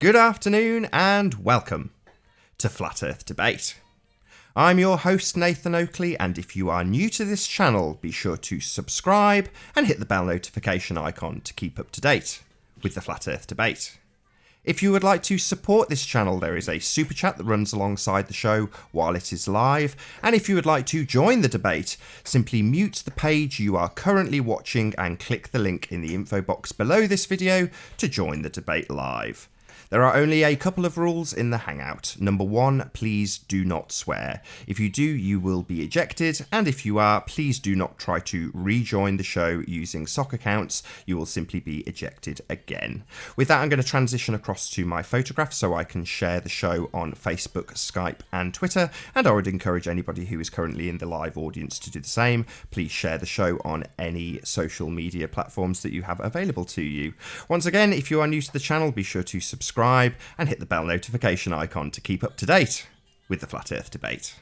Good afternoon and welcome to Flat Earth Debate. I'm your host Nathan Oakley, and if you are new to this channel, be sure to subscribe and hit the bell notification icon to keep up to date with the Flat Earth Debate. If you would like to support this channel, there is a super chat that runs alongside the show while it is live, and if you would like to join the debate, simply mute the page you are currently watching and click the link in the info box below this video to join the debate live. There are only a couple of rules in the Hangout. Number 1, please do not swear. If you do, you will be ejected, and if you are, please do not try to rejoin the show using sock accounts. You will simply be ejected again. With that, I'm going to transition across to my photograph so I can share the show on Facebook, Skype, and Twitter, and I would encourage anybody who is currently in the live audience to do the same. Please share the show on any social media platforms that you have available to you. Once again, if you are new to the channel, be sure to subscribe and hit the bell notification icon to keep up to date with the Flat Earth Debate.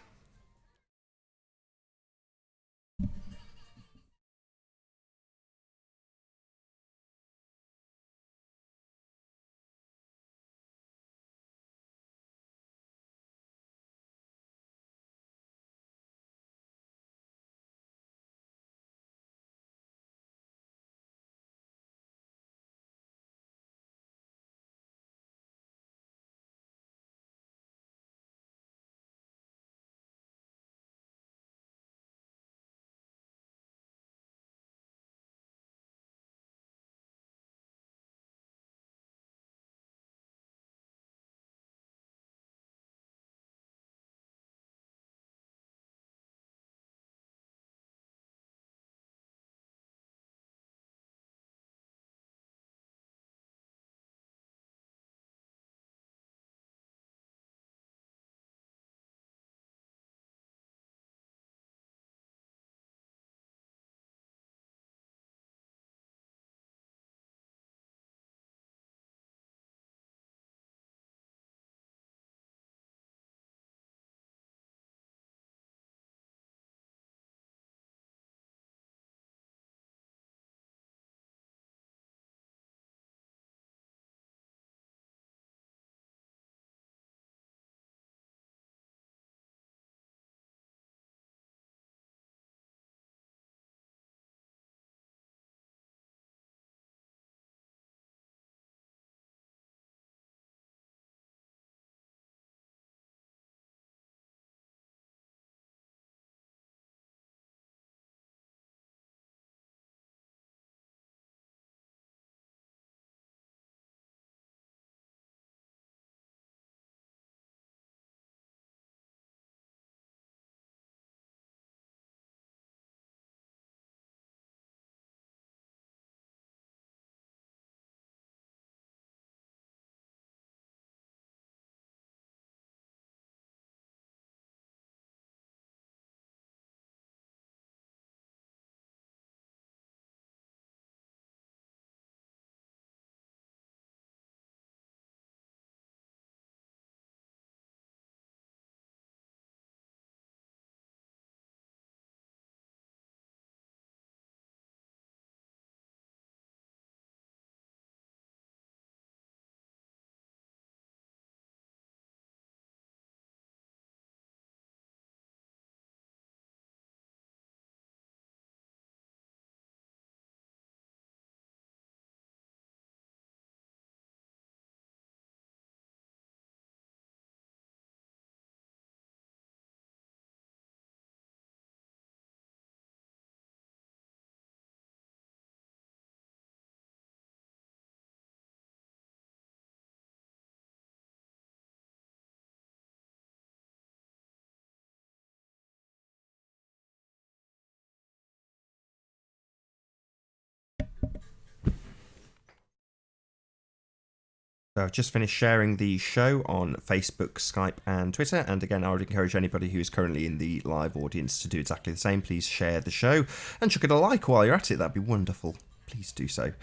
So I've just finished sharing the show on Facebook, Skype, and Twitter. And again, I would encourage anybody who is currently in the live audience to do exactly the same. Please share the show and chuck it a like while you're at it. That'd be wonderful. please do so.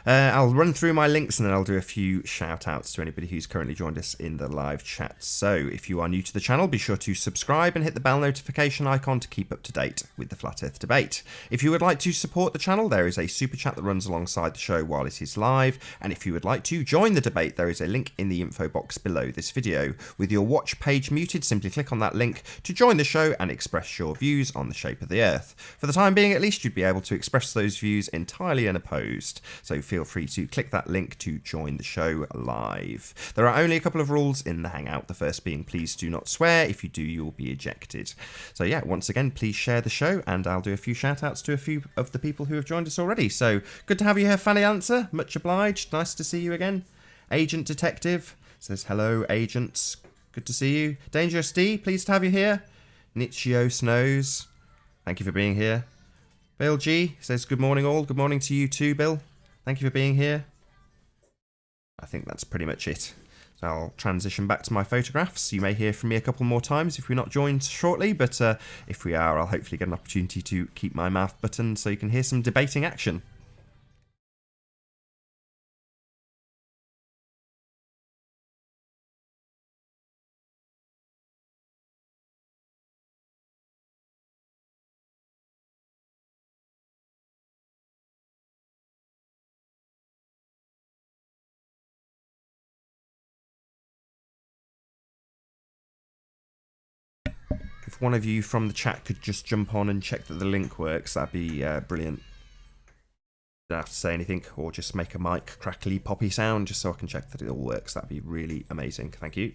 I'll run through my links and then I'll do a few shout outs to anybody who's currently joined us in the live chat. So if you are new to the channel, be sure to subscribe and hit the bell notification icon to keep up to date with the Flat Earth debate. If you would like to support the channel, there is a super chat that runs alongside the show while it is live. And if you would like to join the debate, there is a link in the info box below this video. With your watch page muted, simply click on that link to join the show and express your views on the shape of the Earth. For the time being, at least, you'd be able to express those views entirely unopposed. So feel free to click that link to join the show live. There are only a couple of rules in the Hangout. The first being, please do not swear. If you do, you will be ejected. So yeah, once again, please share the show and I'll do a few shout outs to a few of the people who have joined us already. So good to have you here, Fanny Answer. Much obliged. Nice to see you again. Agent Detective says hello, agents. Good to see you. Dangerous D, pleased to have you here. Nichio Snows, thank you for being here. Bill G says good morning all. Good morning to you too, Bill. Thank you for being here. I think that's pretty much it. So I'll transition back to my photographs. You may hear from me a couple more times if we're not joined shortly, but if we are, I'll hopefully get an opportunity to keep my mouth buttoned so you can hear some debating action. If one of you from the chat could just jump on and check that the link works, that'd be brilliant. Don't have to say anything or just make a mic crackly poppy sound just so I can check that it all works. That'd be really amazing. Thank you.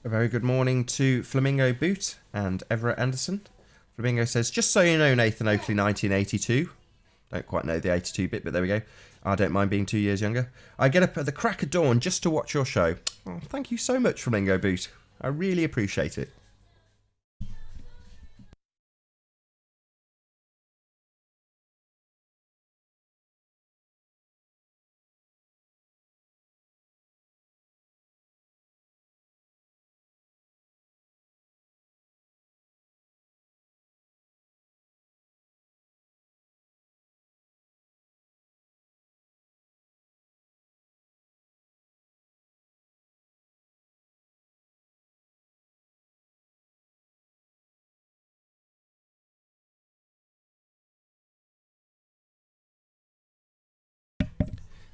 A very good morning to Flamingo Boot and Everett Anderson. Flamingo says, just so you know, Nathan Oakley 1982. Don't quite know the 82 bit, but there we go. I don't mind being 2 years younger. I get up at the crack of dawn just to watch your show. Oh, thank you so much, Flamingo Boot. I really appreciate it.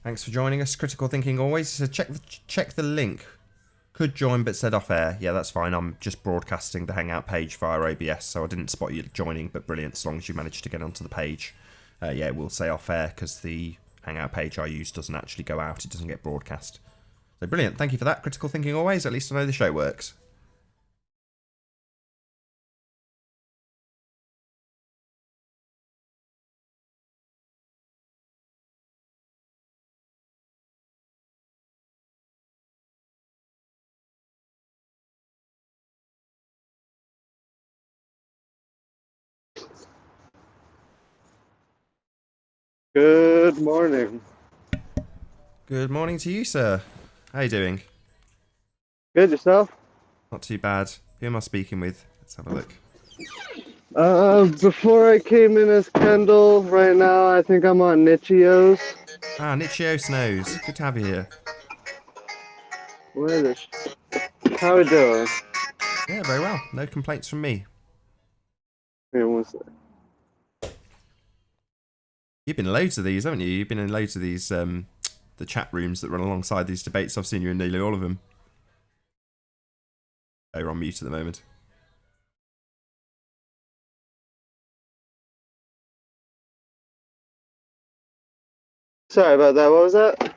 Thanks for joining us. Critical Thinking always. So check the link. Could join but said off air. Yeah, that's fine. I'm just broadcasting the Hangout page via OBS, so I didn't spot you joining, but brilliant. As long as you managed to get onto the page. Yeah, we'll say off air because the Hangout page I use doesn't actually go out. It doesn't get broadcast. So brilliant. Thank you for that. Critical Thinking always. At least I know the show works. Good morning. Good morning to you, sir. How you doing? Good, yourself? Not too bad. Who am I speaking with? Let's have a look. Before I came in as Kendall, right now I think I'm on Nichio's. Ah, Nichio Snows. Good to have you here. Where is How we doing? Yeah, very well. No complaints from me. Here, one sec. You've been in loads of these, haven't you? You've been in loads of these, the chat rooms that run alongside these debates. I've seen you in nearly all of them. Oh, you're on mute at the moment. Sorry about that, what was that?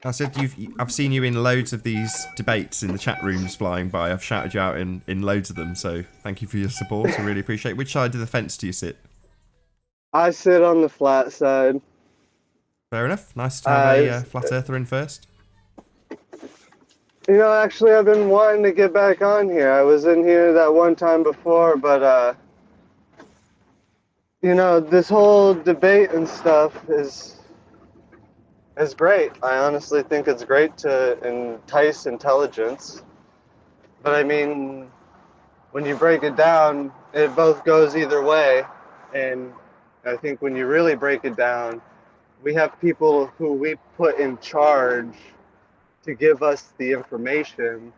I said I've seen you in loads of these debates in the chat rooms flying by. I've shouted you out in loads of them, so thank you for your support. I really appreciate it. Which side of the fence do you sit? I sit on the flat side. Fair enough. Nice to have a It's, flat earther in first. actually, I've been wanting to get back on here. I was in here that one time before, but this whole debate and stuff is great. I honestly think it's great to entice intelligence. But I mean, when you break it down, it both goes either way. And I think when you really break it down, we have people who we put in charge to give us the information,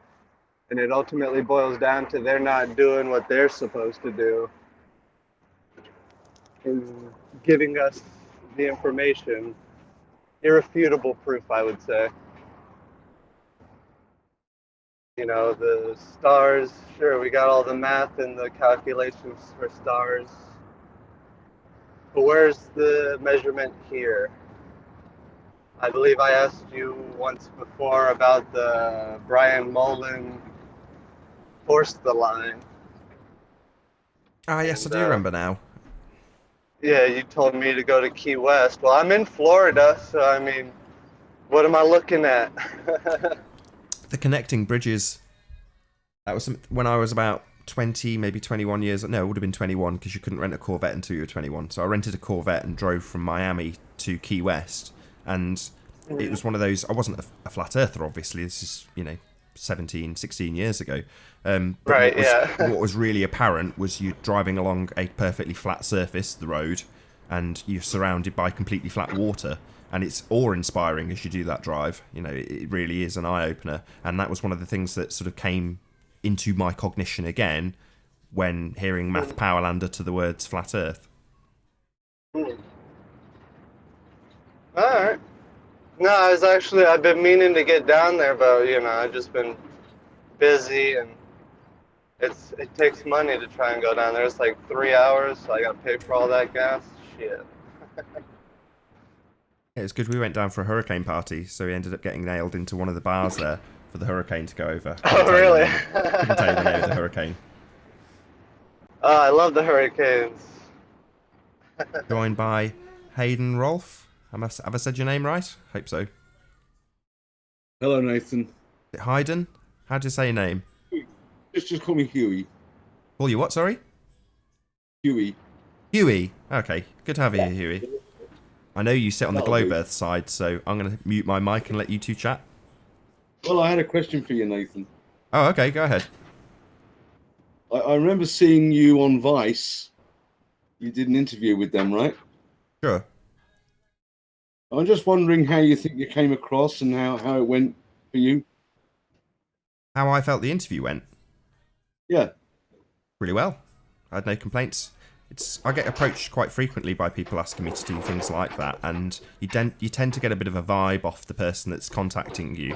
and it ultimately boils down to they're not doing what they're supposed to do in giving us the information. Irrefutable proof, I would say. The stars, sure, we got all the math and the calculations for stars, but where's the measurement here? I believe I asked you once before about the Brian Mullen forced the line. Ah, yes, I And do remember now. yeah, you told me to go to Key West. Well, I'm in Florida, so I mean, what am I looking at? The connecting bridges. That was when I was about 20, maybe 21 years. No, it would have been 21 because you couldn't rent a Corvette until you were 21. So I rented a Corvette and drove from Miami to Key West. And it was one of those. I wasn't a flat earther, obviously. This is, 17, 16 years ago. But Right, yeah. what was really apparent was you driving along a perfectly flat surface, the road, and you're surrounded by completely flat water. And it's awe-inspiring as you do that drive. It really is an eye-opener. And that was one of the things that sort of came into my cognition again when hearing Math Powerlander to the words flat Earth. All right. No, I've been meaning to get down there, but I've just been busy, and it takes money to try and go down there. It's like 3 hours, so I got to pay for all that gas. Shit. Yeah, it's good we went down for a hurricane party, so we ended up getting nailed into one of the bars there for the hurricane to go over. Oh, really? Couldn't tell you the name of the hurricane. Oh, I love the hurricanes. Joined by Hayden Rolfe. Have I said your name right? Hope so. Hello, Nathan. Is it Hayden? How do you say your name? Just call me Huey. Call you what, sorry? Huey. Huey. Okay, good to have you here, Huey. I know you sit on the globe Earth side, so I'm going to mute my mic and let you two chat. Well, I had a question for you, Nathan. Oh, okay, go ahead. I remember seeing you on Vice. You did an interview with them, right? Sure. I'm just wondering how you think you came across and how it went for you. How I felt the interview went? Yeah. Really well. I had no complaints. I get approached quite frequently by people asking me to do things like that, and you tend to get a bit of a vibe off the person that's contacting you,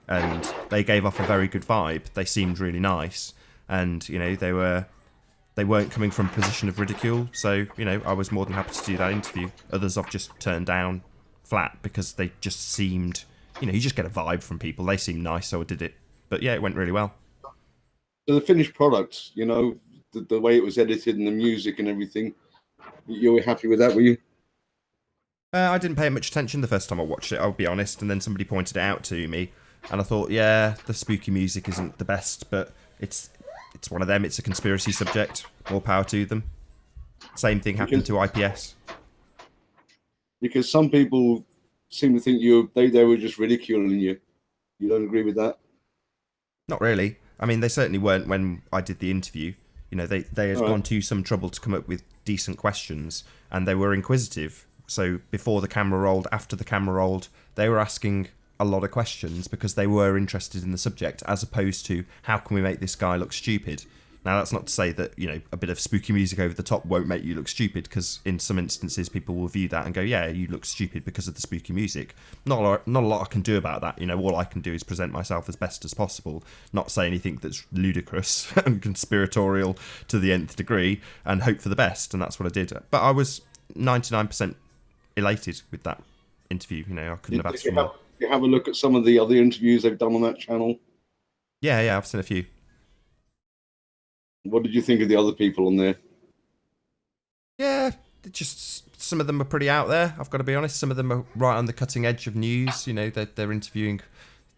and they gave off a very good vibe. They seemed really nice, and they weren't coming from a position of ridicule. So I was more than happy to do that interview. Others I've just turned down flat because they just seemed, you just get a vibe from people. They seemed nice, so I did it. But yeah, it went really well. So the finished product, the way it was edited and the music and everything, you were happy with that, were you? I didn't pay much attention the first time I watched it, I'll be honest, and then somebody pointed it out to me, and I thought, yeah, the spooky music isn't the best, but it's one of them. It's a conspiracy subject. More power to them. Same thing happened to IPS. Because some people seem to think they were just ridiculing you. You don't agree with that? Not really. I mean, they certainly weren't when I did the interview. They had gone to some trouble to come up with decent questions, and they were inquisitive. So before the camera rolled, after the camera rolled, they were asking a lot of questions because they were interested in the subject, as opposed to how can we make this guy look stupid. Now, that's not to say that, a bit of spooky music over the top won't make you look stupid, because in some instances people will view that and go, yeah, you look stupid because of the spooky music. Not a lot I can do about that. All I can do is present myself as best as possible, not say anything that's ludicrous and conspiratorial to the nth degree, and hope for the best, and that's what I did. But I was 99% elated with that interview. I couldn't have asked for more. you have a look at some of the other interviews they've done on that channel? Yeah, I've seen a few. What did you think of the other people on there? Yeah, just some of them are pretty out there. I've got to be honest. Some of them are right on the cutting edge of news. You know, they're interviewing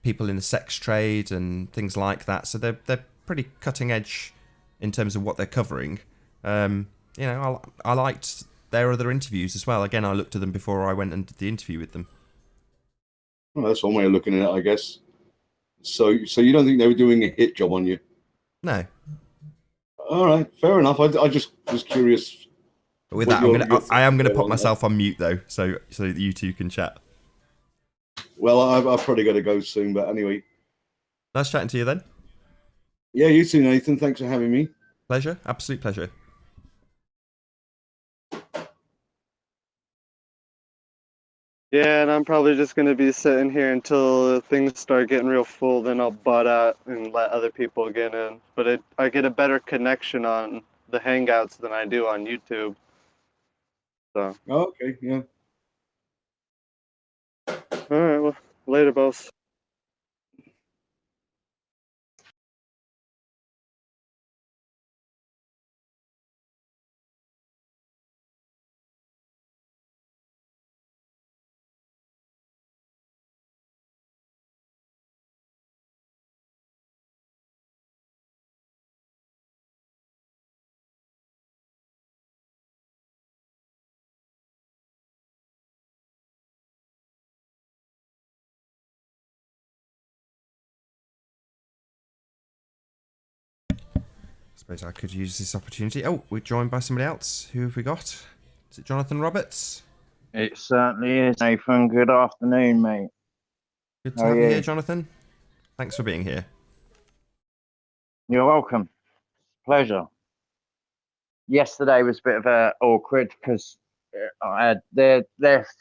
people in the sex trade and things like that. So they're pretty cutting edge in terms of what they're covering. You know, I liked their other interviews as well. Again, I looked at them before I went and did the interview with them. Well, that's one way of looking at it, I guess. So you don't think they were doing a hit job on you? No, All right, fair enough. I just was curious. but with What that, I am gonna thoughts were put on that. myself on mute though, so that you two can chat. Well, I've probably got to go soon, but anyway. Nice chatting to you then. Yeah, you too, Nathan. Thanks for having me. Pleasure, absolute pleasure. Yeah, and I'm probably just gonna be sitting here until things start getting real full. Then I'll butt out and let other people get in. But I get a better connection on the Hangouts than I do on YouTube. So, Oh, okay, yeah. all right, well, later, boss. I suppose I could use this opportunity. Oh, we're joined by somebody else. Who have we got? Is it Jonathan Roberts? It certainly is, Nathan. Good afternoon, mate. Good to How have are you you? here, Jonathan. Thanks for being here. You're welcome. Pleasure. Yesterday was a bit of a awkward because I had their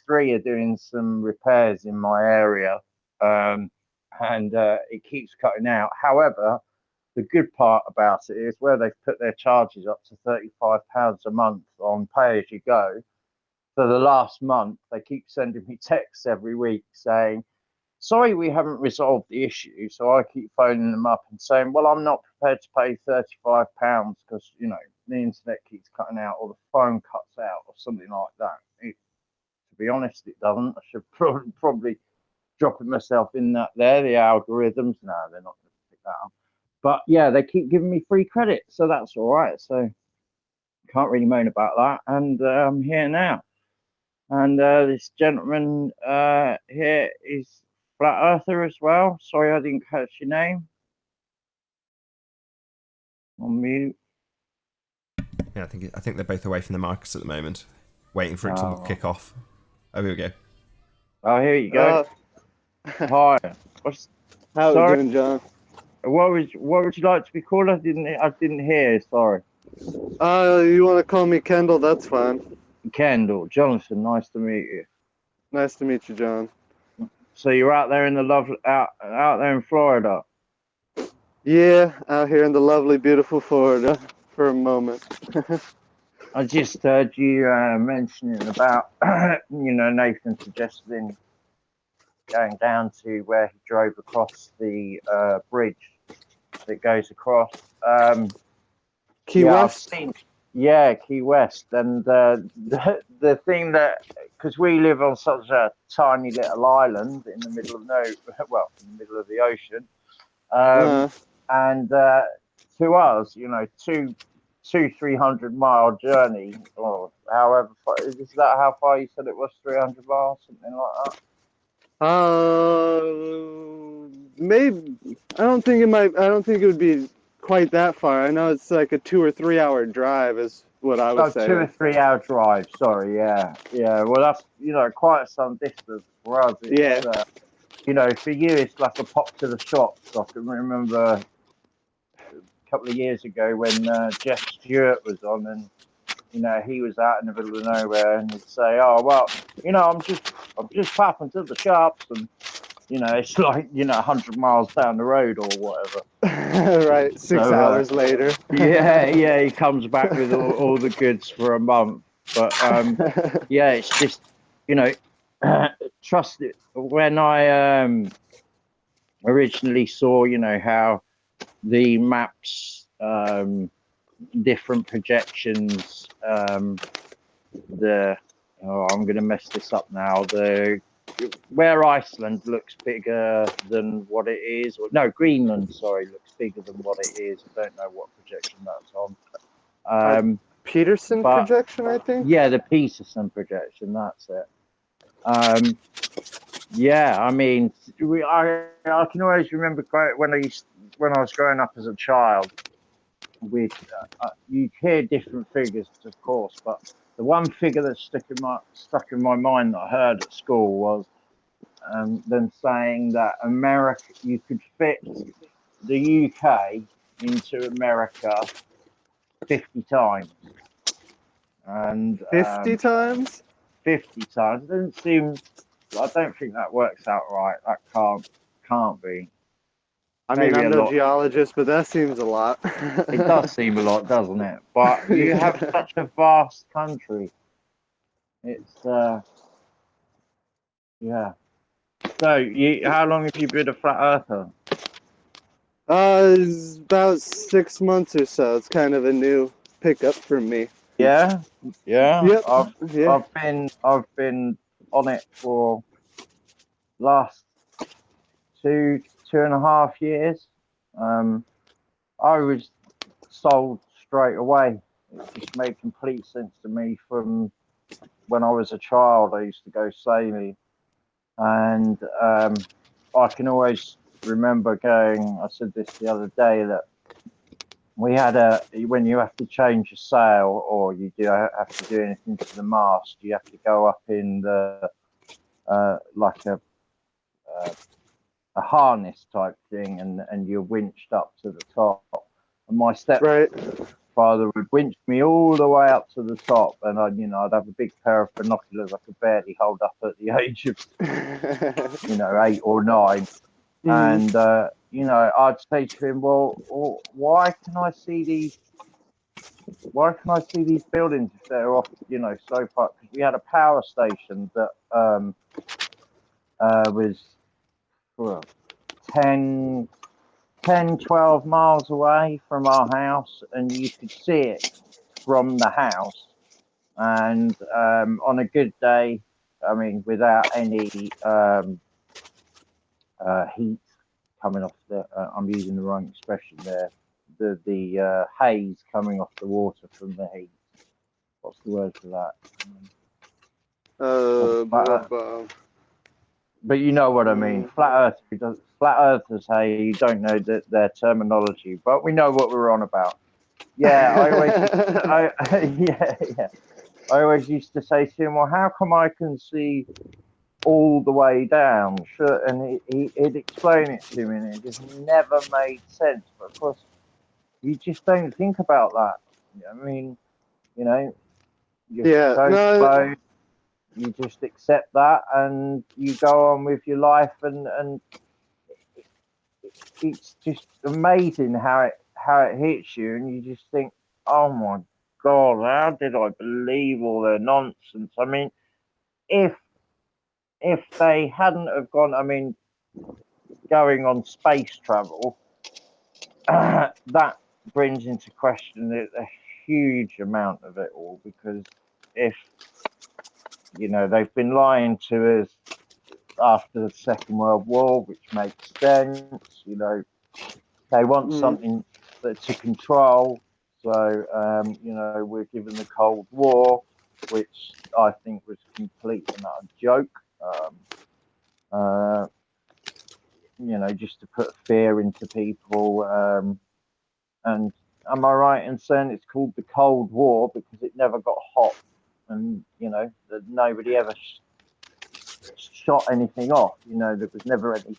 three are doing some repairs in my area, and it keeps cutting out. However, the good part about it is where they've put their charges up to £35 a month on pay as you go. For the last month, they keep sending me texts every week saying, sorry, we haven't resolved the issue. So I keep phoning them up and saying, well, I'm not prepared to pay £35 because, you know, the internet keeps cutting out or the phone cuts out or something like that. To be honest, it doesn't. I should probably dropping myself in that there. The algorithms, no, they're not going to pick that up. But yeah, they keep giving me free credit. So that's all right. So can't really moan about that. And I'm here now. And this gentleman here is Flat Earther as well. Sorry, I didn't catch your name. On mute. Yeah, I think they're both away from the mics at the moment, waiting for it to kick off. Oh, here we go. Oh, here you go. Hi. How sorry. we doing, John? What would you like to be called? I didn't hear. Sorry. You want to call me Kendall? That's fine. Kendall. Jonathan. Nice to meet you. Nice to meet you, John. So you're out there in the out there in Florida. Yeah, out here in the lovely, beautiful Florida for a moment. I just heard you mentioning about, Nathan suggesting going down to where he drove across the bridge that goes across. Key West? Key West. And the thing that, because we live on such a tiny little island in the middle of in the middle of the ocean. And to us, 300-mile journey, or however far, is that how far you said it was? 300 miles, something like that. Maybe. I don't think it would be quite that far. I know it's like a 2 or 3 hour drive, is what I would say. 2 or 3 hour drive. Sorry, yeah. Well, that's quite some distance for us. It's, for you, it's like a pop to the shops. I can remember a couple of years ago when Jeff Stewart was on, and he was out in the middle of nowhere, and he'd say, "Oh well, I'm just popping to the shops," and it's like 100 miles down the road or whatever. Right, 6 hours later. yeah, he comes back with all the goods for a month. But yeah, it's just trust it when I originally saw, how the maps, different projections, I'm going to mess this up now. Where Iceland looks bigger than what it is, or no, Greenland, sorry, looks bigger than what it is. I don't know what projection that's on. Peterson but projection, I think. yeah, the Peterson projection, that's it. Yeah, I mean, I can always remember when I was growing up as a child. You hear different figures, of course, but the one figure that stuck in my mind that I heard at school was them saying that you could fit the UK into America 50 times, and 50 times? 50 times. It doesn't seem. I don't think that works out right. That can't be. I mean, Maybe I'm a no lot. geologist, but that seems a lot. It does seem a lot, doesn't it? But you have Yeah. such a vast country. It's yeah. So how long have you been a flat earther? It's about 6 months or so. It's kind of a new pickup for me. Yeah, yeah. Yep. Yeah. I've been on it for last 2.5 years. I was sold straight away. It just made complete sense to me from when I was a child. I used to go sailing, and I can always remember going. I said this the other day that we had when you have to change a sail or you do have to do anything to the mast, you have to go up in the like a harness type thing, and you're winched up to the top. And my Right. stepfather would winch me all the way up to the top, and I'd have a big pair of binoculars I could barely hold up at the age of 8 or 9. And I'd say to him, well, why can I see these buildings if they're off, so far? Because we had a power station that was 10, 12 miles away from our house, and you could see it from the house. And on a good day, I mean, without any heat coming off I'm using the wrong expression there. The haze coming off the water from the heat. What's the word for that? But you know what I mean. Flat Earthers, hey, you don't know their terminology, but we know what we're on about. Yeah, I always used to say to him, well, how come I can see all the way down? Sure, and he'd explain it to me, and it just never made sense. But of course, you just don't think about that. I mean, you're Yeah. so No. slow. You just accept that, and you go on with your life, and it's just amazing how it hits you, and you just think, oh my god, how did I believe all their nonsense? I mean, if they hadn't have gone, I mean, going on space travel, that brings into question a huge amount of it all, because if they've been lying to us after the Second World War, which makes sense. They want something to control. So, we're given the Cold War, which I think was complete and utter joke. Just to put fear into people. And am I right in saying it's called the Cold War because it never got hot, and that nobody ever shot anything off? There was never any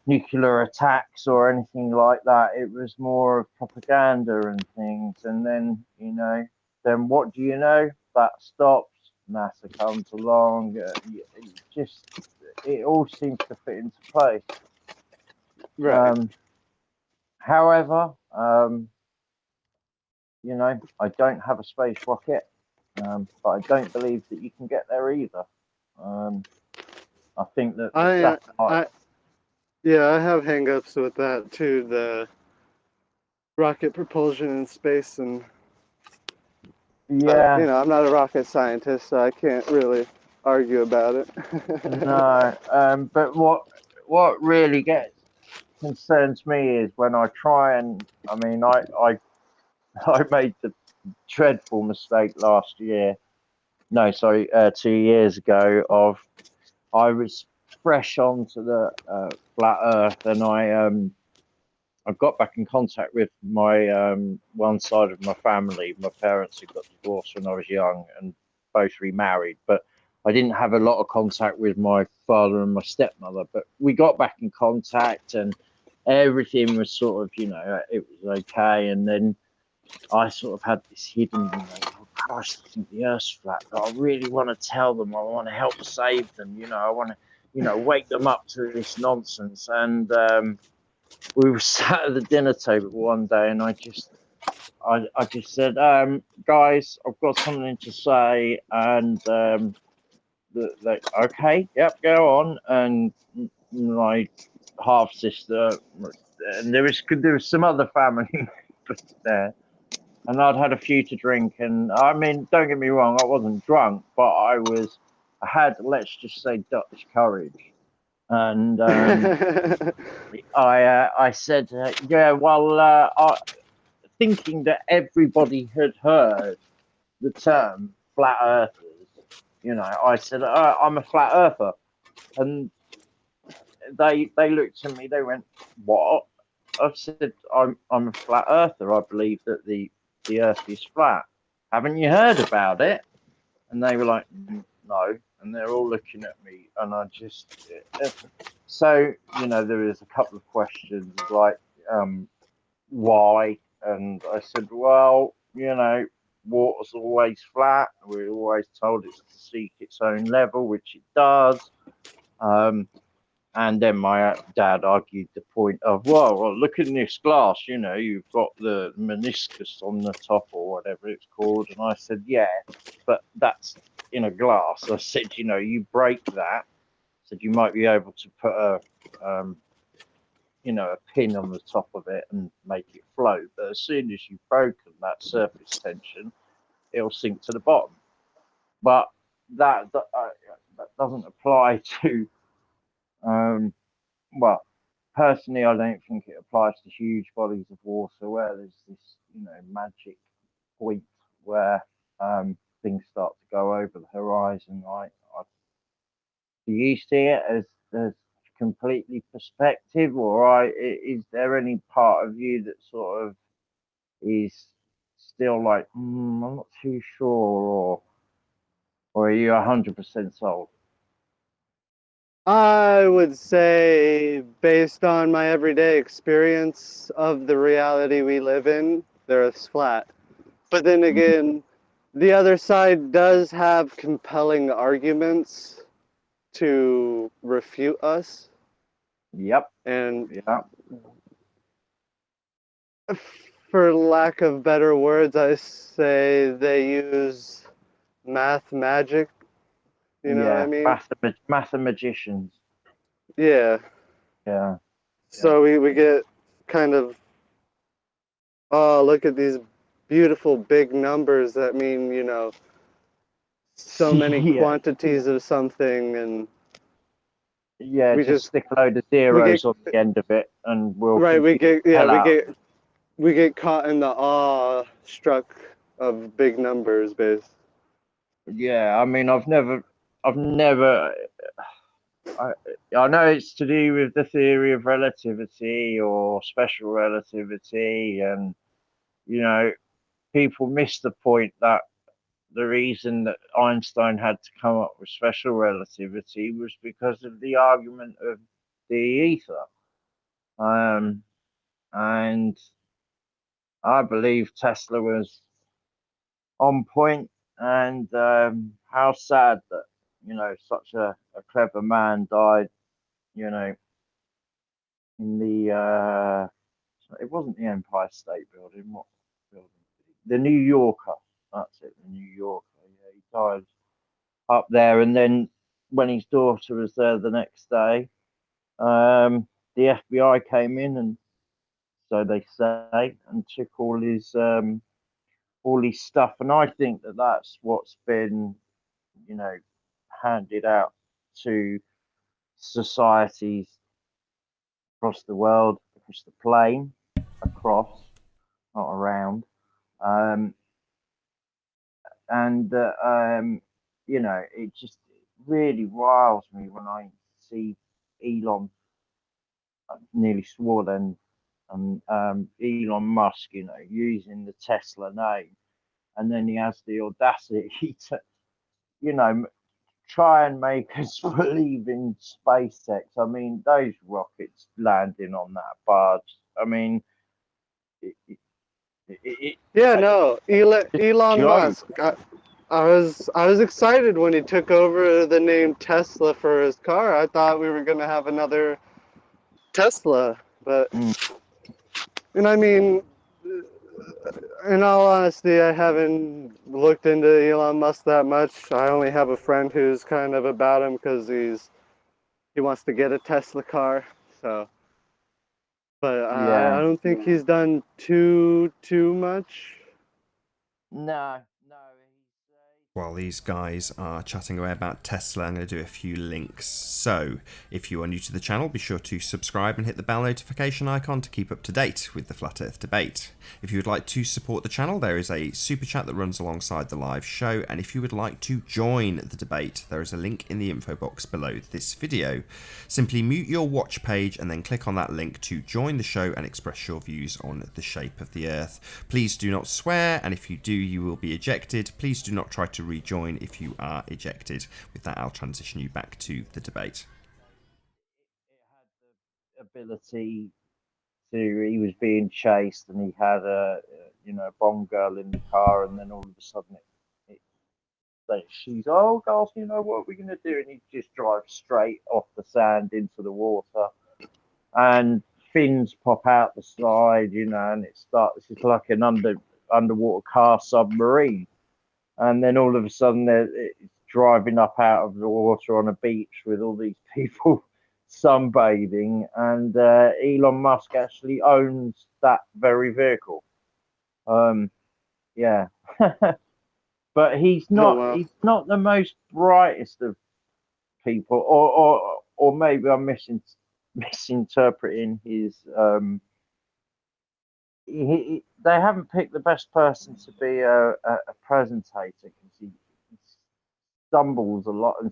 nuclear attacks or anything like that. It was more of propaganda and things. And then then what do you know? That stops. NASA comes along. It all seems to fit into place. Right. However, I don't have a space rocket, but I don't believe that you can get there either. I think that the I, satellite. I, yeah, I have hangups with that too. The rocket propulsion in space, and Yeah, I'm not a rocket scientist, so I can't really argue about it. no. But what really gets concerns me is when I try and I mean I I made the dreadful mistake last year. No, sorry, 2 years ago. Of I was fresh onto the flat Earth, and I got back in contact with my one side of my family. My parents had got divorced when I was young and both remarried, but I didn't have a lot of contact with my father and my stepmother. But we got back in contact, and everything was sort of, it was okay. And then I sort of had this hidden, oh Christ, I think the Earth's flat, but I really want to tell them. I want to help save them. I want to, wake them up to this nonsense. And we were sat at the dinner table one day, and I just said, guys, I've got something to say. And okay, yep, go on. And my half sister, and there was some other family members there, and I'd had a few to drink. And I mean, don't get me wrong, I wasn't drunk, but I had, let's just say, Dutch courage. And I said, yeah, well, thinking that everybody had heard the term flat earthers, I said, I'm a flat earther. And they looked at me, they went, what? I said, I'm a flat earther. I believe that the earth is flat. Haven't you heard about it? And they were like, no. And they're all looking at me, and I just, so, there was a couple of questions like, why? And I said, well, water's always flat. We're always told it's to seek its own level, which it does. And then my dad argued the point of, well, look in this glass, you've got the meniscus on the top or whatever it's called. And I said, yeah, but that's in a glass. I said, you break that. I said, you might be able to put a pin on the top of it and make it float. But as soon as you've broken that surface tension, it'll sink to the bottom. But that doesn't apply to, well, personally, I don't think it applies to huge bodies of water where there's this, magic point where things start to go over the horizon. Do you see it as completely perspective, or is there any part of you that sort of is still like, I'm not too sure, or are you 100% sold? I would say, based on my everyday experience of the reality we live in, they're flat. But then again, the other side does have compelling arguments to refute us. Yep. And Yeah. for lack of better words, I say they use math magic. You know what I Yeah. mean? Mathematicians. Yeah. Yeah. Yeah. So we get kind of, oh, look at these beautiful big numbers that mean, so many Yeah. quantities of something, and Yeah. we Just just stick a load of we get zeros on the end of it, and we'll right. We confuse get the yeah. hell We out. get we get caught in the awe struck of big numbers, base. Yeah. I mean, I've never. I, I know it's to do with the theory of relativity or special relativity, and you know, people miss the point that the reason that Einstein had to come up with special relativity was because of the argument of the ether. And I believe Tesla was on point, and how sad that, such a clever man died, you know, in it wasn't the Empire State Building. What building? The New Yorker. That's it. The New Yorker. Yeah, he died up there, and then when his daughter was there the next day, the FBI came in, and so they say, and took all his stuff. And I think that that's what's been, you know, handed out to societies across the world, across the plane, across, not around. And you know, it just really riles me when I see Elon, I nearly swore then, and Elon Musk, you know, using the Tesla name, and then he has the audacity to, you know, try and make us believe in SpaceX. I mean, those rockets landing on that barge. I mean, Yeah, no, Elon joke. Musk. I was excited when he took over the name Tesla for his car. I thought we were gonna have another Tesla, but Mm. and I mean, in all honesty, I haven't looked into Elon Musk that much. I only have a friend who's kind of about him because he wants to get a Tesla car. So, but I Yeah. don't think he's done too much. No. While these guys are chatting away about Tesla, I'm going to do a few links. So, if you are new to the channel, be sure to subscribe and hit the bell notification icon to keep up to date with the Flat Earth debate. If you would like to support the channel, there is a super chat that runs alongside the live show, and if you would like to join the debate, there is a link in the info box below this video. Simply mute your watch page and then click on that link to join the show and express your views on the shape of the Earth. Please do not swear, and if you do, you will be ejected. Please do not try to rejoin if you are ejected. With that, I'll transition you back to the debate. It had the ability to. He was being chased, and he had a, you know, a Bond girl in the car, and then all of a sudden she's, oh gosh, you know what we're gonna do, and he just drives straight off the sand into the water, and fins pop out the side, you know, and it starts. It's like an underwater car submarine. And then all of a sudden it's driving up out of the water on a beach with all these people sunbathing, and Elon Musk actually owns that very vehicle. Yeah. But he's Oh not wow. he's not the most brightest of people, or maybe I'm misinterpreting his they haven't picked the best person to be a presentator, because he stumbles a lot and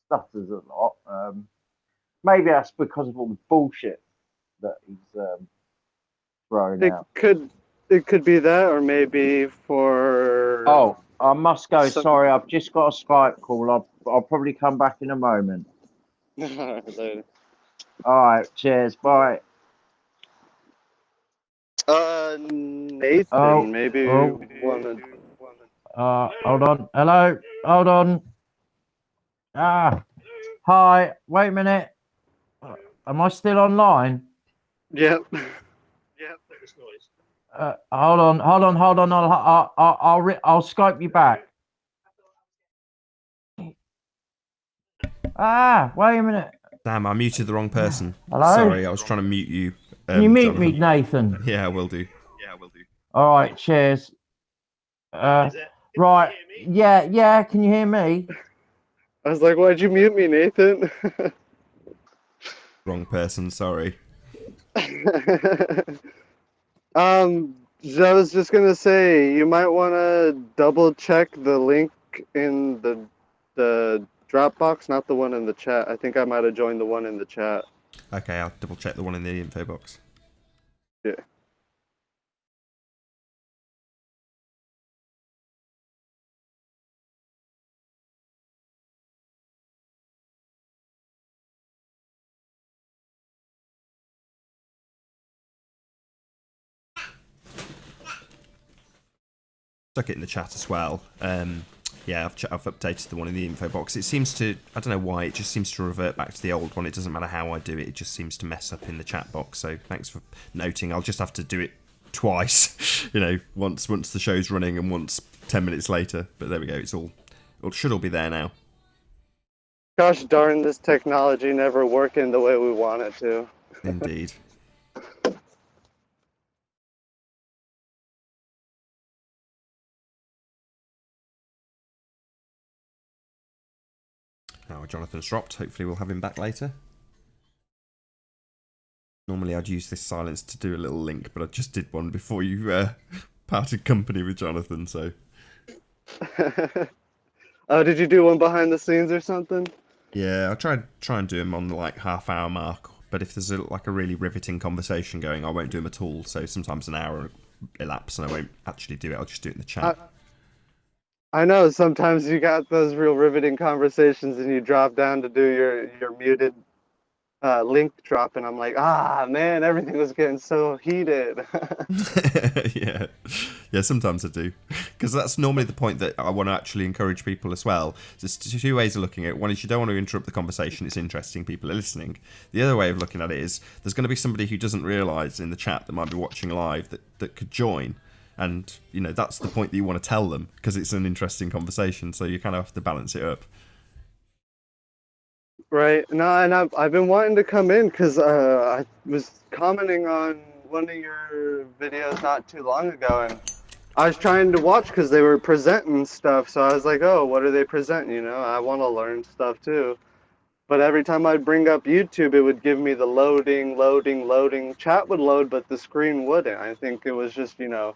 stutters a lot. Maybe that's because of all the bullshit that he's throwing It out. could be that, or maybe for Oh, I must go. some. Sorry, I've just got a Skype call. I'll probably come back in a moment. Later. All right, cheers. Bye. Nathan, Oh, maybe oh. wanna. Hold on. Hello. Hold on. Ah, hi. Wait a minute. Am I still online? Yep. Hold on. I'll Skype you back. Wait a minute. Damn, I muted the wrong person. Hello? Sorry, I was trying to mute you. Can you mute me, Jonathan. Nathan? Yeah, I will do. All right. Cheers. Right. Yeah. Can you hear me? I was like, why'd you mute me, Nathan? Wrong person, sorry. I was just gonna say, you might want to double check the link in the Dropbox, not the one in the chat. I think I might have joined the one in the chat. Okay, I'll double check the one in the info box. Yeah. Stuck it in the chat as well. Yeah, I've updated the one in the info box. It seems to, I don't know why, it just seems to revert back to the old one. It doesn't matter how I do it, it just seems to mess up in the chat box. So thanks for noting. I'll just have to do it twice, you know, once the show's running and once 10 minutes later. But there we go, it should all be there now. Gosh darn, this technology never working the way we want it to. Indeed. Now Jonathan's dropped. Hopefully we'll have him back later. Normally I'd use this silence to do a little link, but I just did one before you parted company with Jonathan, so... Oh, did you do one behind the scenes or something? Yeah, I'll try and do them on the like half-hour mark, but if there's like a really riveting conversation going, I won't do them at all, so sometimes an hour elapse and I won't actually do it, I'll just do it in the chat. I know sometimes you got those real riveting conversations and you drop down to do your muted link drop, and I'm like, man, everything was getting so heated. Yeah, sometimes I do, because that's normally the point that I want to actually encourage people as well. There's two ways of looking at it. One is you don't want to interrupt the conversation, it's interesting, people are listening. The other way of looking at it is there's going to be somebody who doesn't realise in the chat that might be watching live that could join, and you know that's the point that you want to tell them, because it's an interesting conversation, so you kind of have to balance it up. Right. No, and I've been wanting to come in because I was commenting on one of your videos not too long ago, and I was trying to watch because they were presenting stuff. So I was like, oh, what are they presenting? You know, I want to learn stuff too. But every time I'd bring up YouTube, it would give me the loading, loading, loading. Chat would load, but the screen wouldn't. I think it was just, too much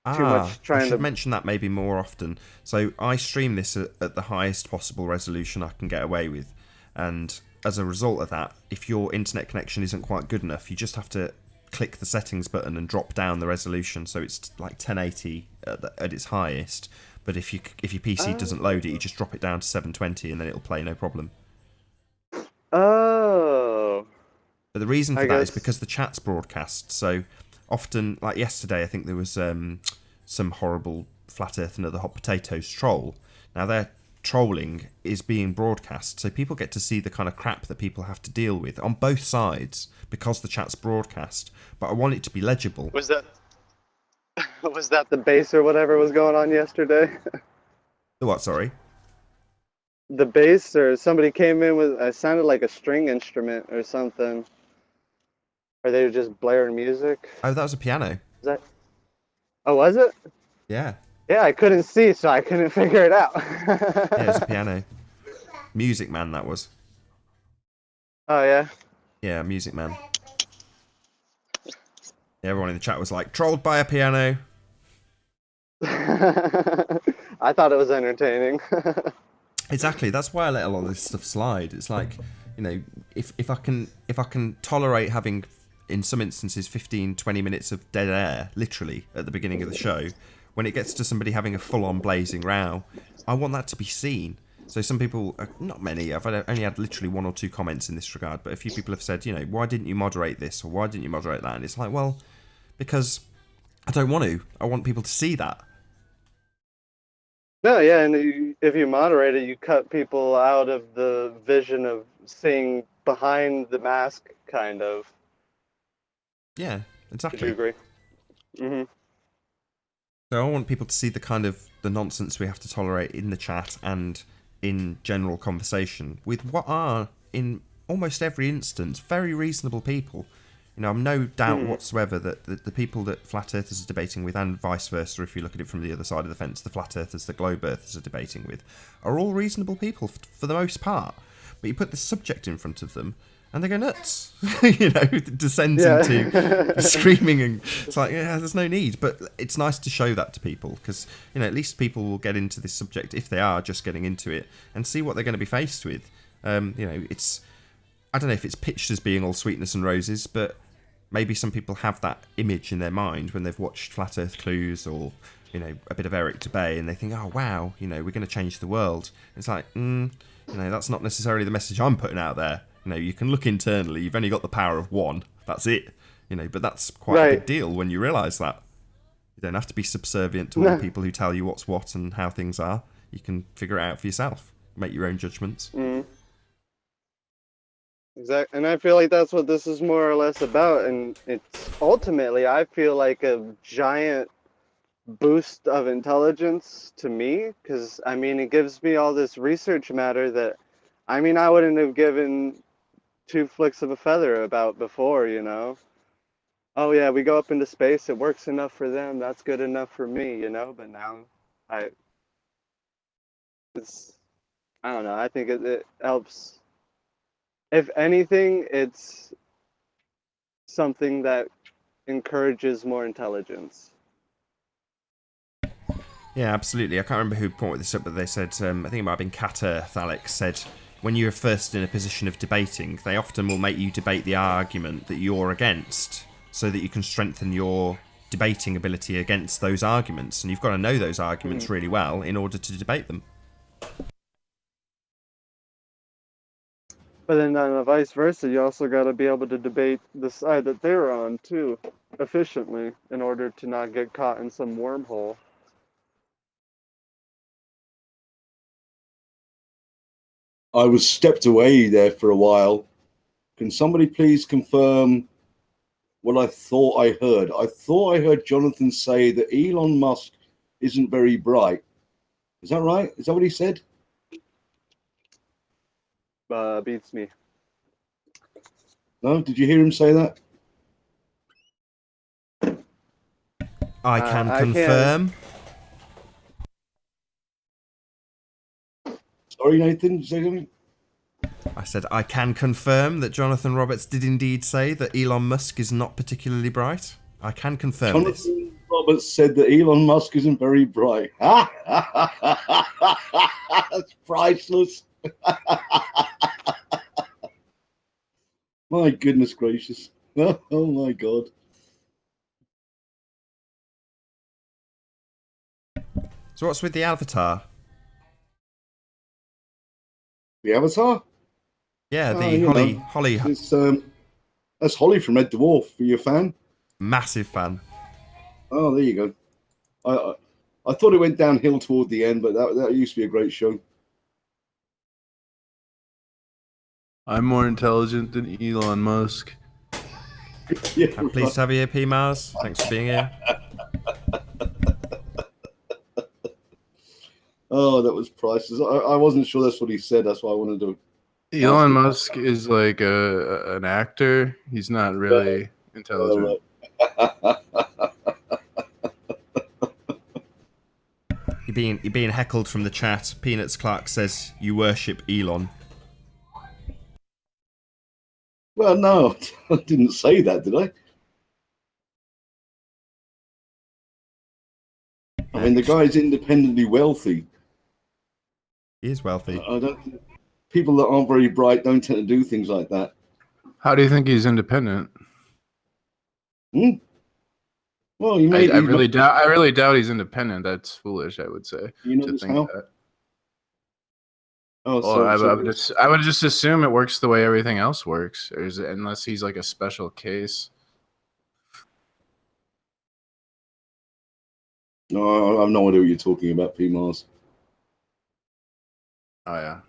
I trying should to. mention that maybe more often. So I stream this at the highest possible resolution I can get away with, and as a result of that, if your internet connection isn't quite good enough, you just have to click the settings button and drop down the resolution, so it's like 1080 at its highest. But if your PC doesn't load it, you just drop it down to 720, and then it'll play no problem. Oh. But the reason for I that is guess. because the chat's broadcast. So often, like yesterday, I think there was some horrible flat earth and other hot potatoes troll. Now their trolling is being broadcast, so people get to see the kind of crap that people have to deal with on both sides because the chat's broadcast. But I want it to be legible. Was that the bass or whatever was going on yesterday? The what? Sorry. The bass, or somebody came in with it sounded like a string instrument or something. Or they were just blaring music. Oh, that was a piano. Is that? Oh, was it? Yeah. Yeah, I couldn't see, so I couldn't figure it out. Yeah, it was a piano. Music Man, that was. Oh yeah. Yeah, Music Man. Yeah, everyone in the chat was like, trolled by a piano. I thought it was entertaining. Exactly. That's why I let a lot of this stuff slide. It's like, you know, if I can tolerate having, in some instances, 15, 20 minutes of dead air, literally, at the beginning of the show, when it gets to somebody having a full-on blazing row, I want that to be seen. So some people, not many, I've only had literally one or two comments in this regard, but a few people have said, you know, why didn't you moderate this, or why didn't you moderate that? And it's like, well, because I don't want to. I want people to see that. No, yeah, and if you moderate it, you cut people out of the vision of seeing behind the mask, kind of. Yeah, Would exactly. you agree? Mm-hmm. So I want people to see the kind of the nonsense we have to tolerate in the chat and in general conversation with what are, in almost every instance, very reasonable people. You know, I'm no doubt whatsoever that the people that flat earthers are debating with, and vice versa, if you look at it from the other side of the fence, the flat earthers that globe earthers are debating with, are all reasonable people for the most part. But you put the subject in front of them, and they go nuts. You know, it descends into screaming, and it's like, yeah, there's no need. But it's nice to show that to people, because, you know, at least people will get into this subject, if they are just getting into it, and see what they're going to be faced with. You know, it's, I don't know if it's pitched as being all sweetness and roses, but maybe some people have that image in their mind when they've watched Flat Earth Clues or, you know, a bit of Eric Dubay, and they think, oh, wow, you know, we're going to change the world. It's like, you know, that's not necessarily the message I'm putting out there. You know, you can look internally, you've only got the power of one, that's it. You know, but that's quite a big deal when you realise that. You don't have to be subservient to all the people who tell you what's what and how things are. You can figure it out for yourself, make your own judgments. Exactly, and I feel like that's what this is more or less about, and it's ultimately, I feel like a giant boost of intelligence to me, because I mean, it gives me all this research matter that I mean, I wouldn't have given two flicks of a feather about before, Oh yeah, we go up into space, it works enough for them, that's good enough for me, but now I it's I don't know, I think it helps. If anything, it's something that encourages more intelligence. Yeah, absolutely. I can't remember who pointed this up, but they said, I think it might have been Cat Earth, Alex, said, when you're first in a position of debating, they often will make you debate the argument that you're against so that you can strengthen your debating ability against those arguments. And you've got to know those arguments really well in order to debate them. But then on the vice versa, you also got to be able to debate the side that they're on too, efficiently, in order to not get caught in some wormhole. I was stepped away there for a while. Can somebody please confirm what I thought I heard? I thought I heard Jonathan say that Elon Musk isn't very bright. Is that right? Is that what he said? Beats me. No? Did you hear him say that? I can I can. confirm. Sorry, Nathan, did you say something? I said, I can confirm that Jonathan Roberts did indeed say that Elon Musk is not particularly bright. I can confirm this. Jonathan Roberts said that Elon Musk isn't very bright. That's priceless. My goodness gracious. Oh my God. So what's with the avatar? The Avatar? Yeah, the you Holly. know, Holly, it's, that's Holly from Red Dwarf. Are you a fan? massive fan. Oh, there you go. I thought it went downhill toward the end, but that used to be a great show. I'm more intelligent than Elon Musk. Yeah, I'm pleased to have you here, P. Mars. Thanks for being here. Oh, that was priceless. I wasn't sure that's what he said. That's why I wanted to. Elon Musk is like an actor. He's not really intelligent. You're being heckled from the chat. Peanuts Clark says you worship Elon. Well, no, I didn't say that, did I? I mean, the guy's independently wealthy. He is wealthy. I don't. People that aren't very bright don't tend to do things like that. How do you think he's independent? Well, I really doubt he's independent. That's foolish, I would say, You know to think how? that. Oh, Well, I would just assume it works the way everything else works, unless he's like a special case. No, I have no idea what you're talking about, P. Mars. Oh yeah.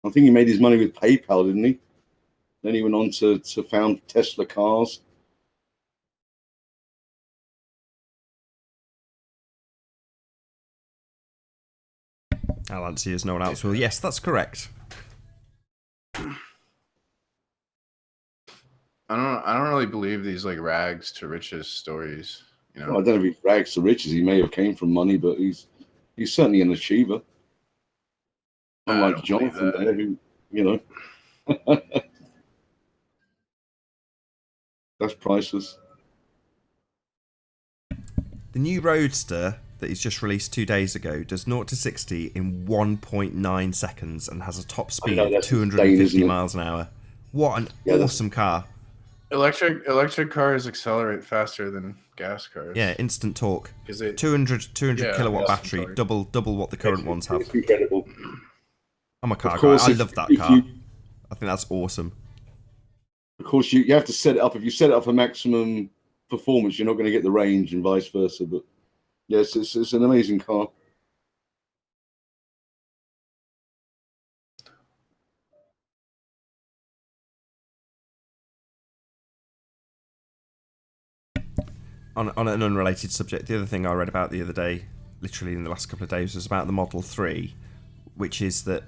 I think he made his money with PayPal, didn't he? Then he went on to found Tesla cars. I'll answer you as no one else will. Yes, that's correct. I don't really believe these like rags to riches stories. Well, I don't know if he's rags to riches. He may have came from money, but he's certainly an achiever. Unlike Jonathan there, who, that's priceless. The new Roadster that he's just released 2 days ago does 0 to 60 in 1.9 seconds and has a top speed of 250 miles an hour. What an awesome car. Electric cars accelerate faster than gas cars. Yeah, instant torque. 200 yeah, kilowatt battery, double what the current ones have. It's incredible. I'm a car guy. I love that car. I think that's awesome. Of course, you have to set it up. If you set it up for maximum performance, you're not going to get the range and vice versa. But yes, it's an amazing car. on an unrelated subject, the other thing I read about the other day, literally in the last couple of days, was about the Model 3, which is that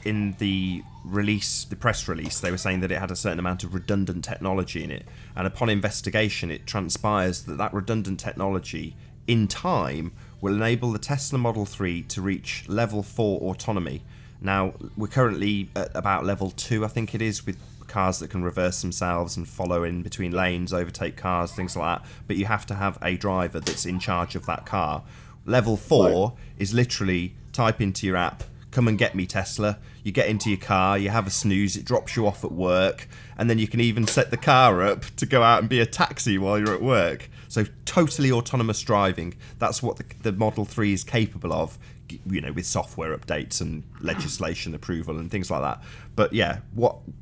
in the release, the press release, they were saying that it had a certain amount of redundant technology in it, and upon investigation it transpires that that redundant technology in time will enable the Tesla Model 3 to reach level 4 autonomy. Now, we're currently at about level 2, I think it is, with cars that can reverse themselves and follow in between lanes, overtake cars, things like that, but you have to have a driver that's in charge of that car. Level 4 is literally type into your app, come and get me, Tesla. You get into your car, you have a snooze, it drops you off at work, and then you can even set the car up to go out and be a taxi while you're at work. So totally autonomous driving. That's what the Model 3 is capable of, you know, with software updates and legislation approval and things like that. But yeah,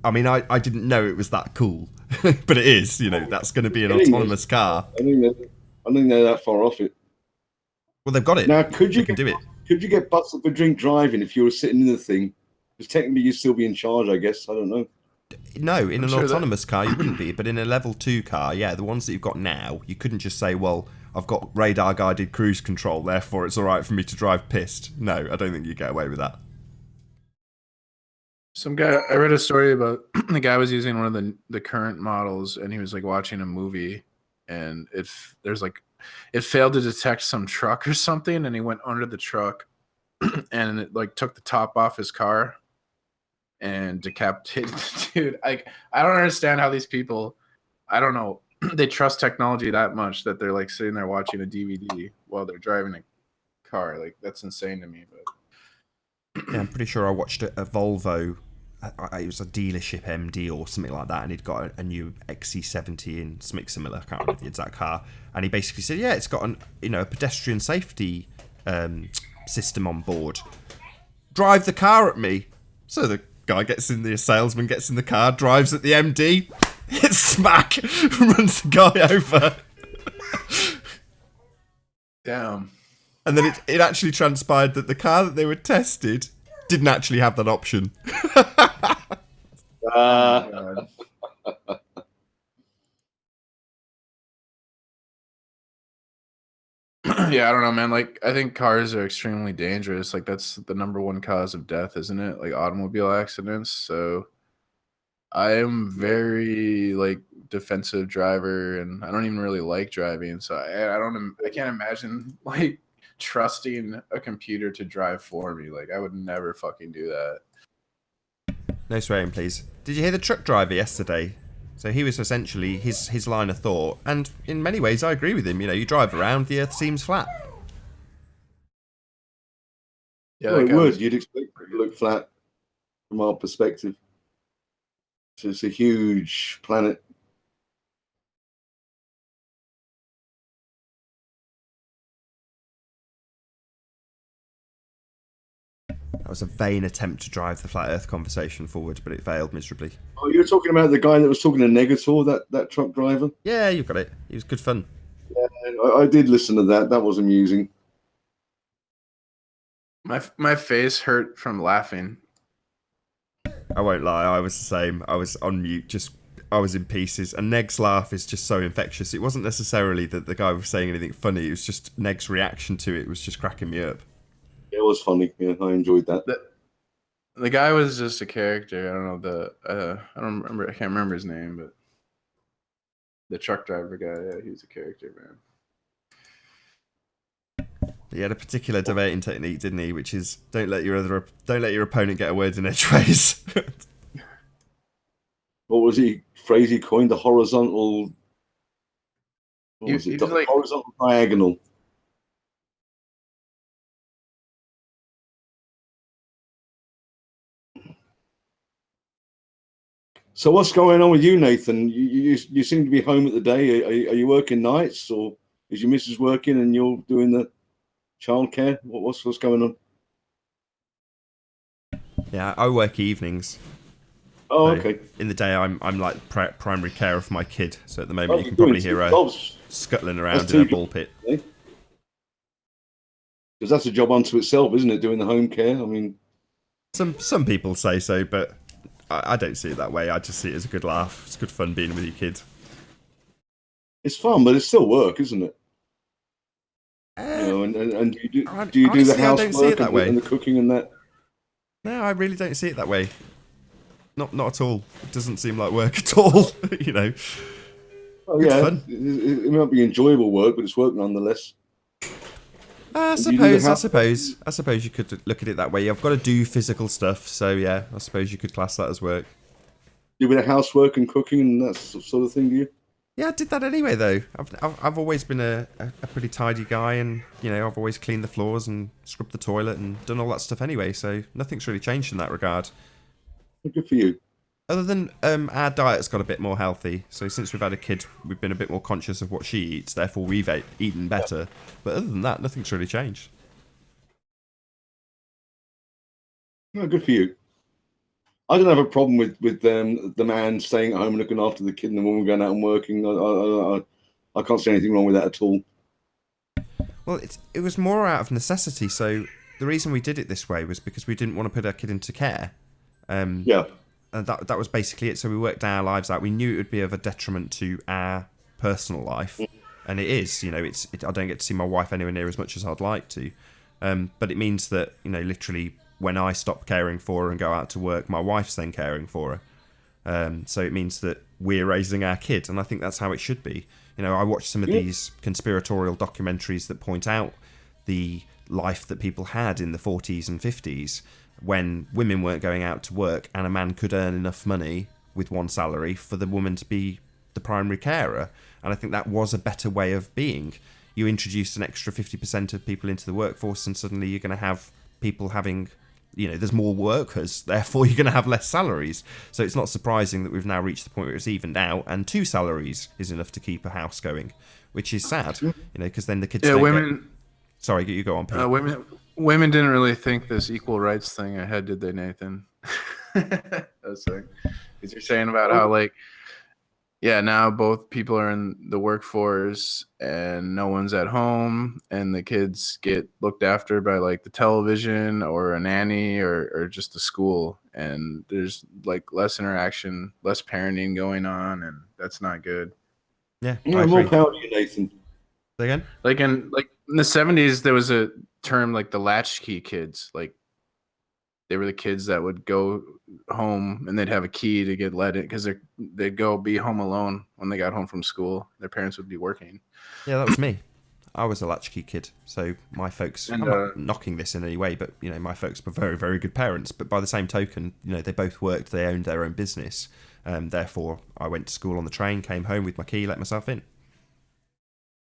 I didn't know it was that cool, but it is. You know, that's going to be an autonomous car. I think they're that far off it. Well, they've got it. Now, could you do it? Could you get busted for drink driving if you were sitting in the thing? Because technically you'd still be in charge, I guess. I don't know. No, in an autonomous car you wouldn't be, but in a level 2 car, yeah, the ones that you've got now, you couldn't just say, well, I've got radar guided cruise control, therefore it's alright for me to drive pissed. No, I don't think you get away with that. Some guy, I read a story about the guy was using one of the current models, and he was like watching a movie, and it failed to detect some truck or something, and he went under the truck and it like took the top off his car and decapitated the dude. I don't understand how these people, I don't know, they trust technology that much that they're like sitting there watching a DVD while they're driving a car. Like, that's insane to me. But yeah, I'm pretty sure I watched a Volvo. It was a dealership MD or something like that, and he'd got a new XC70 in something similar. I can't remember the exact car. And he basically said, "Yeah, it's got a pedestrian safety system on board. Drive the car at me." So the guy salesman gets in the car, drives at the MD, hits smack, runs the guy over. Damn. And then it actually transpired that the car that they were tested didn't actually have that option. Yeah, I don't know, man. Like, I think cars are extremely dangerous. Like, that's the number one cause of death, isn't it? Like, automobile accidents. So I am very like defensive driver, and I don't even really like driving. So I can't imagine like trusting a computer to drive for me. Like, I would never fucking do that. No swearing, please. Did you hear the truck driver yesterday? So he was essentially his line of thought, and in many ways I agree with him. You know, you drive around, the earth seems flat. Yeah, well, it would. You'd expect it to look flat from our perspective. So it's a huge planet. That was a vain attempt to drive the flat earth conversation forward, but it failed miserably. Oh, you were talking about the guy that was talking to Negator, that truck driver? Yeah, you got it. It was good fun. Yeah, I did listen to that. That was amusing. My face hurt from laughing. I won't lie, I was the same. I was on mute, I was in pieces. And Neg's laugh is just so infectious. It wasn't necessarily that the guy was saying anything funny, it was just Neg's reaction to it was just cracking me up. It was funny. Yeah, I enjoyed that. The guy was just a character. I don't know I can't remember his name, but the truck driver guy, yeah, he's a character, man. He had a particular debating technique, didn't he? Which is don't let your opponent get a word in edgeways. What was he phrase he coined? The horizontal. What was it? The horizontal diagonal. So what's going on with you, Nathan? You seem to be home at the day. Are you working nights, or is your missus working and you're doing the childcare? What's going on? Yeah, I work evenings. Oh, so okay. In the day, I'm like primary carer for my kid. So at the moment, you can probably hear her scuttling around in a ball pit. Because that's a job unto itself, isn't it? Doing the home care. I mean, some people say so, but I don't see it that way. I just see it as a good laugh. It's good fun being with your kids. It's fun, but it's still work, isn't it? You know, and do you do the honestly, I don't see it housework that way. and the cooking and that? No, I really don't see it that way. Not at all. It doesn't seem like work at all. You know, Oh it's yeah, fun. it might be enjoyable work, but it's work nonetheless. I And do you do the suppose you could look at it that way. I've got to do physical stuff, so yeah, I suppose you could class that as work. Do a bit of housework and cooking and that sort of thing, do you? Yeah, I did that anyway, though. I've always been a pretty tidy guy, and you know, I've always cleaned the floors and scrubbed the toilet and done all that stuff anyway. So nothing's really changed in that regard. Good for you. Other than our diet's got a bit more healthy. So since we've had a kid, we've been a bit more conscious of what she eats. Therefore, we've eaten better. But other than that, nothing's really changed. No, good for you. I don't have a problem with the man staying at home and looking after the kid and the woman going out and working. I can't see anything wrong with that at all. Well, it was more out of necessity. So the reason we did it this way was because we didn't want to put our kid into care. Yeah. And that was basically it. So we worked our lives out. We knew it would be of a detriment to our personal life, and it is. You know, I don't get to see my wife anywhere near as much as I'd like to, but it means that, you know, literally when I stop caring for her and go out to work, my wife's then caring for her. So it means that we're raising our kid, and I think that's how it should be. You know, I watch some of these conspiratorial documentaries that point out the life that people had in the 40s and 50s, when women weren't going out to work and a man could earn enough money with one salary for the woman to be the primary carer. And I think that was a better way of being. You introduce an extra 50% of people into the workforce, and suddenly you're going to have people having, you know, there's more workers, therefore you're going to have less salaries. So it's not surprising that we've now reached the point where it's evened out and 2 salaries is enough to keep a house going, which is sad, you know, because then the kids Sorry, you go on, Pete. Women didn't really think this equal rights thing ahead, did they, Nathan? I was saying, because you're saying about how, like, yeah, now both people are in the workforce and no one's at home, and the kids get looked after by like the television or a nanny or just the school, and there's like less interaction, less parenting going on, and that's not good. Yeah, more power to you, Nathan. Say again? Like in the 70s, there was a term like the latchkey kids. Like they were the kids that would go home and they'd have a key to get let in because they'd go be home alone when they got home from school. Their parents would be working. Yeah, that was me. I was a latchkey kid. So my folks, I'm not knocking this in any way, but, you know, my folks were very, very good parents. But by the same token, you know, they both worked, they owned their own business. Therefore, I went to school on the train, came home with my key, let myself in.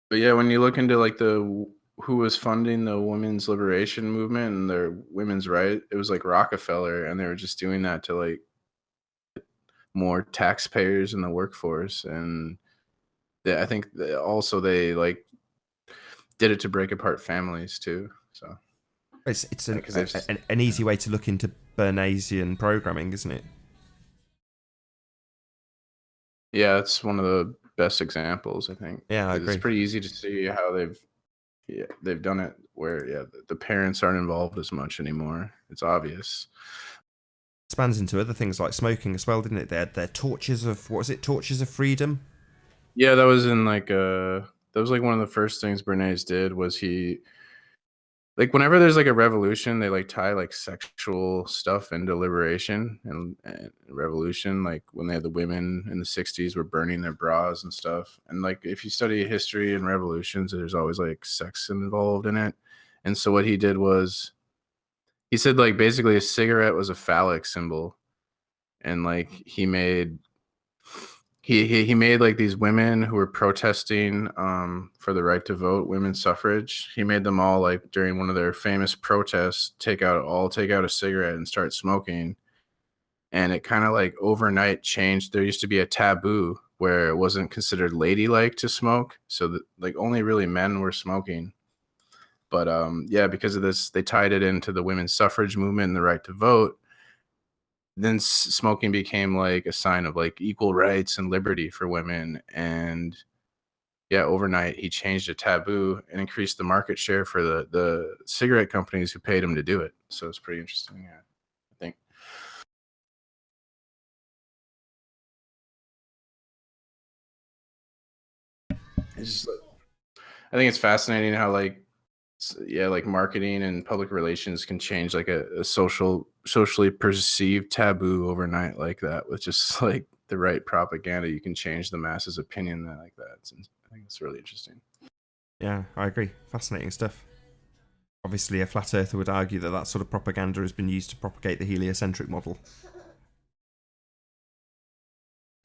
But yeah, when you look into like who was funding the women's liberation movement and their women's right, it was like Rockefeller, and they were just doing that to like more taxpayers in the workforce. And I think also they like did it to break apart families too. So it's an easy way to look into Bernaysian programming, isn't it? Yeah, it's one of the best examples, I think. Yeah, I agree. It's pretty easy to see how they've done it where the parents aren't involved as much anymore. It's obvious. It spans into other things like smoking as well, didn't it? They had their torches of, what was it, torches of freedom? Yeah, that was in like that was like one of the first things Bernays did. Was he like, whenever there's like a revolution, they like tie like sexual stuff into liberation and revolution. Like when they had the women in the 60s were burning their bras and stuff. And like if you study history and revolutions, there's always like sex involved in it. And so what he did was he said like basically a cigarette was a phallic symbol, and like he made like these women who were protesting for the right to vote, women's suffrage. He made them all, like during one of their famous protests, take out a cigarette and start smoking. And it kind of like overnight changed. There used to be a taboo where it wasn't considered ladylike to smoke, so that like only really men were smoking. But yeah, because of this, they tied it into the women's suffrage movement and the right to vote. Then smoking became like a sign of like equal rights and liberty for women. And yeah, overnight he changed a taboo and increased the market share for the cigarette companies who paid him to do it. So it's pretty interesting, yeah, I think. It's just, I think it's fascinating how like like marketing and public relations can change like a socially perceived taboo overnight like that with just like the right propaganda. You can change the masses' opinion like that. I think it's really interesting. Yeah, I agree. Fascinating stuff. Obviously, a flat earther would argue that that sort of propaganda has been used to propagate the heliocentric model.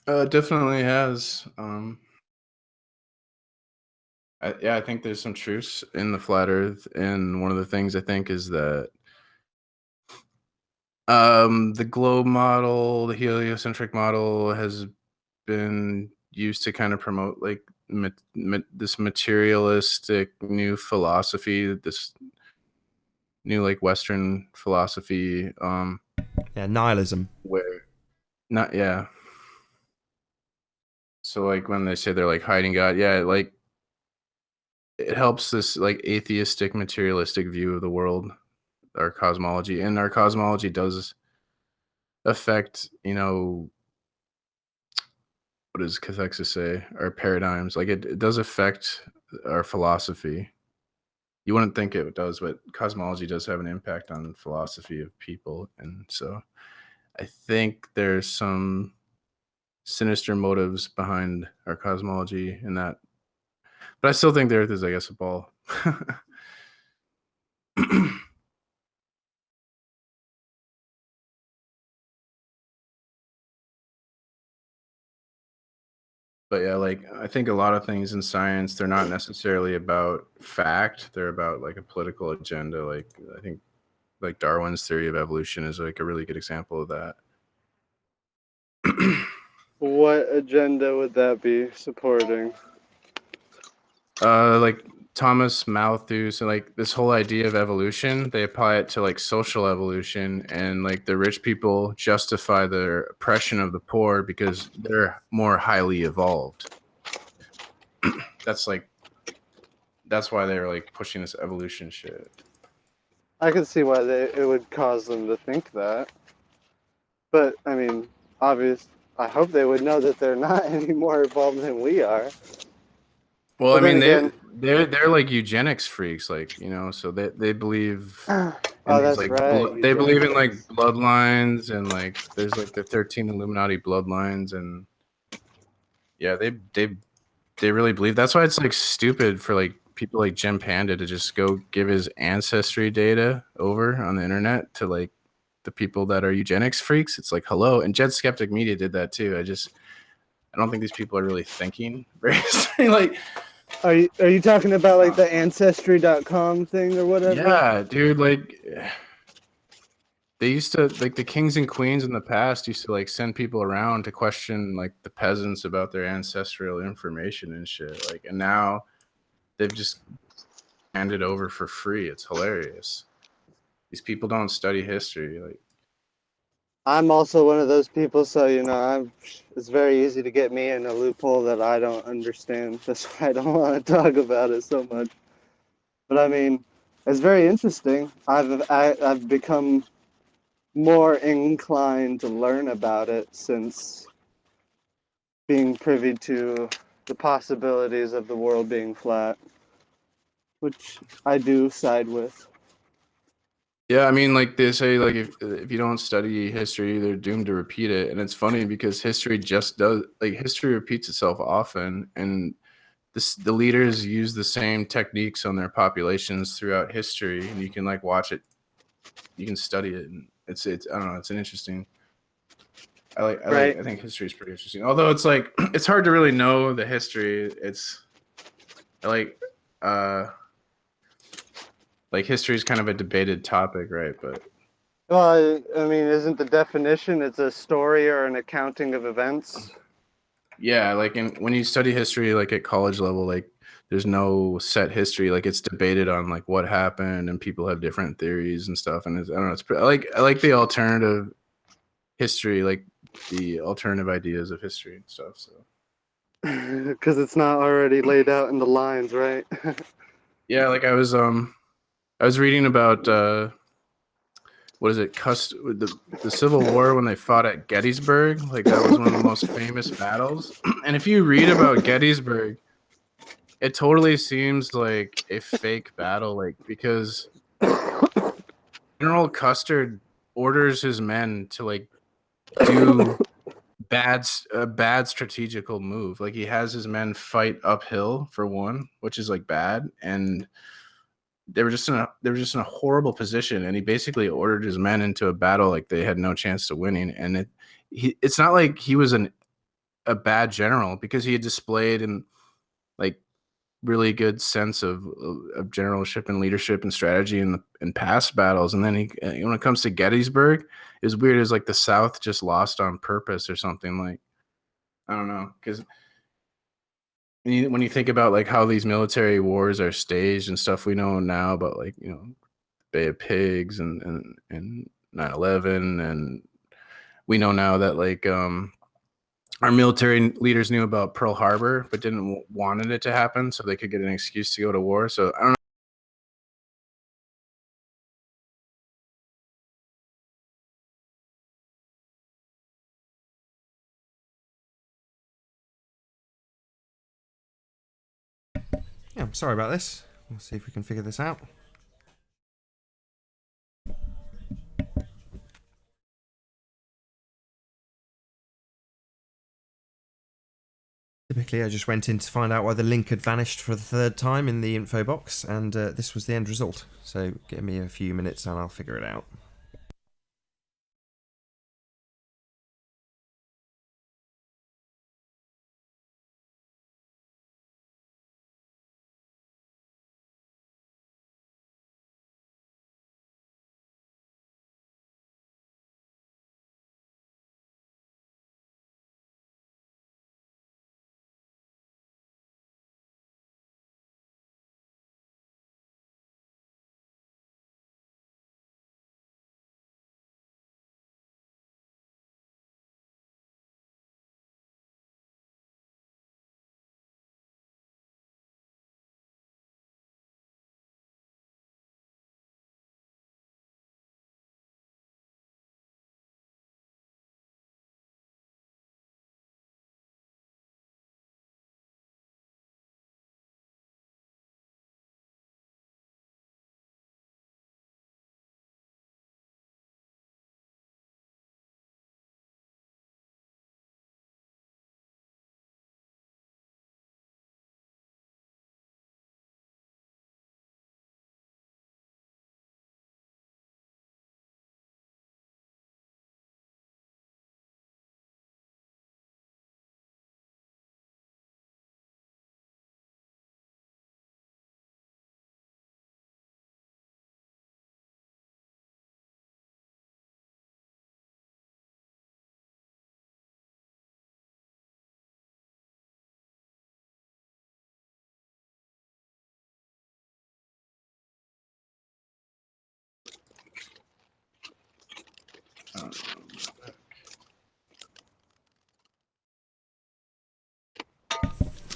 Definitely has. I think there's some truths in the flat Earth, and one of the things I think is that the globe model, the heliocentric model, has been used to kind of promote like this materialistic new philosophy, this new like Western philosophy. Yeah, nihilism. Where not yeah. So like when they say they're like hiding God, yeah, like it helps this like atheistic materialistic view of the world, our cosmology, and our cosmology does affect, what does cathexis say, our paradigms, like it does affect our philosophy. You wouldn't think it does, but cosmology does have an impact on philosophy of people. And so I think there's some sinister motives behind our cosmology in that, but I still think the earth is, I guess, a ball. But yeah, like I think a lot of things in science, they're not necessarily about fact. They're about like a political agenda. Like I think like Darwin's theory of evolution is like a really good example of that. What agenda would that be supporting? Like Thomas Malthus and like this whole idea of evolution, they apply it to like social evolution, and like the rich people justify their oppression of the poor because they're more highly evolved. That's why they're like pushing this evolution shit. I can see why it would cause them to think that. But, I mean, I hope they would know that they're not any more evolved than we are. Well, But I mean, then again, they're like eugenics freaks, like, so they believe in oh, these that's like right. they believe in like bloodlines, and like there's like the 13 Illuminati bloodlines, and yeah, they really believe. That's why it's like stupid for like people like Jim Panda to just go give his ancestry data over on the internet to like the people that are eugenics freaks. It's like, hello. And Jet Skeptic Media did that too. I don't think these people are really thinking very like. Are you talking about like the ancestry.com thing or whatever? Yeah, dude, like they used to, like, the kings and queens in the past used to like send people around to question like the peasants about their ancestral information and shit. Like, and now they've just handed over for free. It's hilarious. These people don't study history. Like, I'm also one of those people, so it's very easy to get me in a loophole that I don't understand. That's why I don't want to talk about it so much. But I mean, it's very interesting. I've become more inclined to learn about it since being privy to the possibilities of the world being flat, which I do side with. yeah, I mean, like they say, like if you don't study history, they're doomed to repeat it. And it's funny because history just does, like, history repeats itself often, and the leaders use the same techniques on their populations throughout history, and you can like watch it, you can study it, and it's I don't know, it's an interesting. Right. I think history is pretty interesting. Although it's like it's hard to really know the history. It's like like history is kind of a debated topic, right? But Well, I mean, isn't the definition it's a story or an accounting of events? yeah, like when you study history, like at college level, like there's no set history. Like it's debated on like what happened, and people have different theories and stuff. And I don't know. It's pretty, I like the alternative history, like the alternative ideas of history and stuff. So Because it's not already laid out in the lines, right? yeah, like I was reading about what is it? The Civil War when they fought at Gettysburg. Like that was one of the most famous battles. And if you read about Gettysburg, it totally seems like a fake battle, like because General Custard orders his men to like do a bad strategical move. Like he has his men fight uphill for one, which is like bad, and they were just in a horrible position, and he basically ordered his men into a battle like they had no chance to winning. And it's not like he was a bad general, because he had displayed in like really good sense of generalship and leadership and strategy in past battles. And then when it comes to Gettysburg, it's weird as like the South just lost on purpose or something. Like, I don't know, because when you think about like how these military wars are staged and stuff, we know now about like, you know, Bay of Pigs and 9/11, and we know now that like our military leaders knew about Pearl Harbor but wanted it to happen so they could get an excuse to go to war. So I don't know. Yeah, I'm sorry about this. We'll see if we can figure this out. Typically, I just went in to find out why the link had vanished for the third time in the info box, and this was the end result. So give me a few minutes and I'll figure it out.